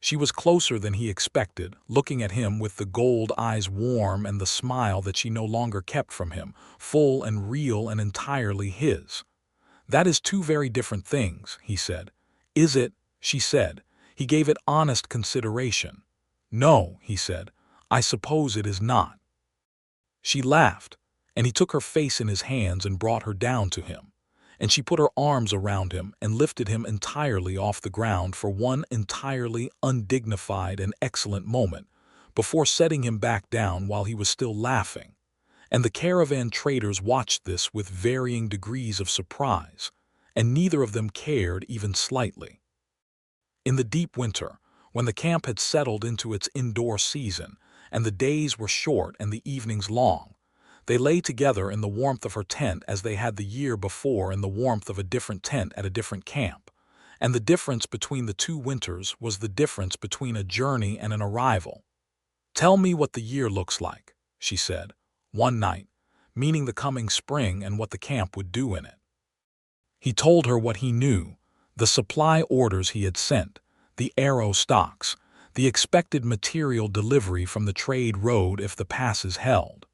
She was closer than he expected, looking at him with the gold eyes warm and the smile that she no longer kept from him, full and real and entirely his. "That is two very different things," he said. "Is it?" she said. He gave it honest consideration. "No," he said, "I suppose it is not." She laughed, and he took her face in his hands and brought her down to him, and she put her arms around him and lifted him entirely off the ground for one entirely undignified and excellent moment, before setting him back down while he was still laughing. And the caravan traders watched this with varying degrees of surprise, and neither of them cared even slightly. In the deep winter, when the camp had settled into its indoor season, and the days were short and the evenings long, they lay together in the warmth of her tent as they had the year before in the warmth of a different tent at a different camp. And the difference between the two winters was the difference between a journey and an arrival. "Tell me what the year looks like," she said, one night, meaning the coming spring and what the camp would do in it. He told her what he knew, the supply orders he had sent, the arrow stocks, the expected material delivery from the trade road if the passes held.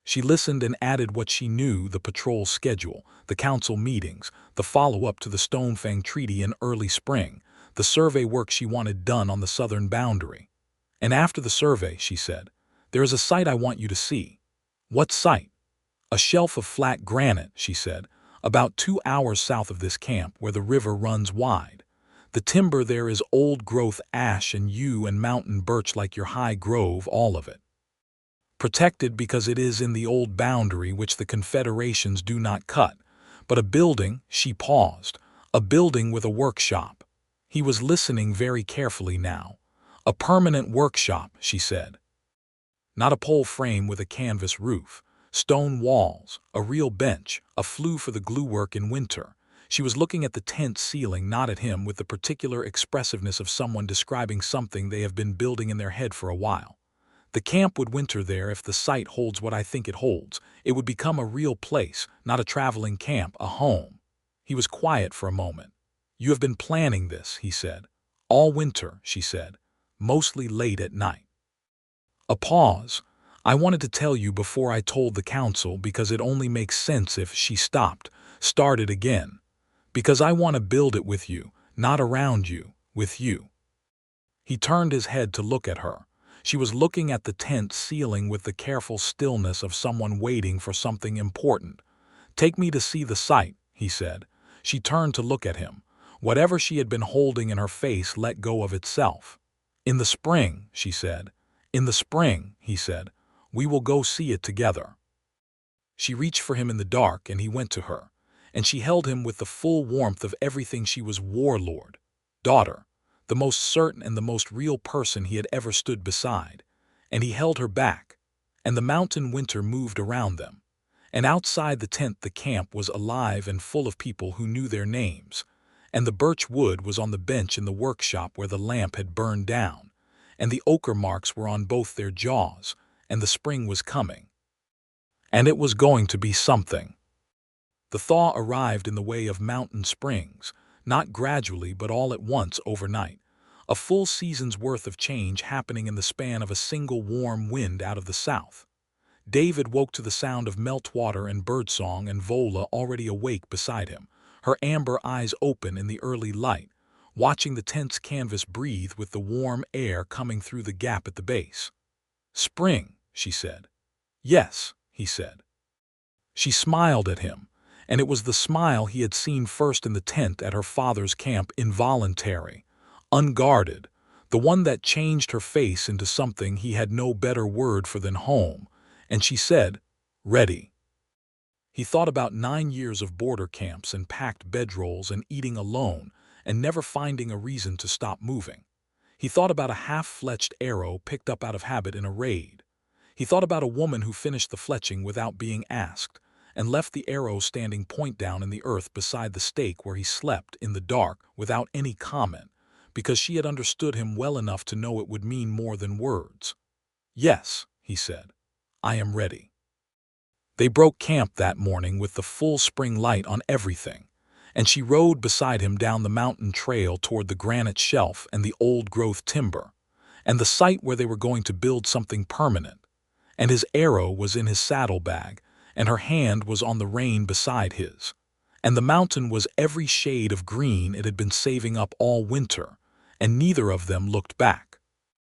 She listened and added what she knew, the patrol schedule, the council meetings, the follow-up to the Stonefang Treaty in early spring, the survey work she wanted done on the southern boundary. "And after the survey," she said, "there is a site I want you to see." "What site?" "A shelf of flat granite," she said, "about 2 hours south of this camp where the river runs wide. The timber there is old-growth ash and yew and mountain birch like your high grove, all of it. Protected because it is in the old boundary which the confederations do not cut, but a building," she paused, "a building with a workshop." He was listening very carefully now. "A permanent workshop," she said. "Not a pole frame with a canvas roof, stone walls, a real bench, a flue for the glue work in winter." She was looking at the tent ceiling, not at him, with the particular expressiveness of someone describing something they have been building in their head for a while. "The camp would winter there if the site holds what I think it holds. It would become a real place, not a traveling camp, a home." He was quiet for a moment. "You have been planning this," he said. "All winter," she said, "mostly late at night." A pause. "I wanted to tell you before I told the council because it only makes sense if," she stopped, started again. "Because I want to build it with you, not around you, with you." He turned his head to look at her. She was looking at the tent ceiling with the careful stillness of someone waiting for something important. "Take me to see the site," he said. She turned to look at him. Whatever she had been holding in her face let go of itself. "In the spring," she said. "In the spring," he said. "We will go see it together." She reached for him in the dark, and he went to her, and she held him with the full warmth of everything she was, warlord, daughter, the most certain and the most real person he had ever stood beside. And he held her back, and the mountain winter moved around them. And outside the tent the camp was alive and full of people who knew their names, and the birch wood was on the bench in the workshop where the lamp had burned down, and the ochre marks were on both their jaws, and the spring was coming. And it was going to be something. The thaw arrived in the way of mountain springs, not gradually but all at once overnight, a full season's worth of change happening in the span of a single warm wind out of the south. David woke to the sound of meltwater and birdsong, and Vola already awake beside him, her amber eyes open in the early light, watching the tent's canvas breathe with the warm air coming through the gap at the base. "Spring," she said. "Yes," he said. She smiled at him, and it was the smile he had seen first in the tent at her father's camp, involuntary, unguarded, the one that changed her face into something he had no better word for than home, and she said, "Ready." He thought about 9 years of border camps and packed bedrolls and eating alone and never finding a reason to stop moving. He thought about a half-fletched arrow picked up out of habit in a raid. He thought about a woman who finished the fletching without being asked, and left the arrow standing point down in the earth beside the stake where he slept in the dark without any comment, because she had understood him well enough to know it would mean more than words. "Yes," he said, "I am ready." They broke camp that morning with the full spring light on everything, and she rode beside him down the mountain trail toward the granite shelf and the old-growth timber, and the site where they were going to build something permanent. And his arrow was in his saddlebag, and her hand was on the rein beside his. And the mountain was every shade of green it had been saving up all winter, and neither of them looked back.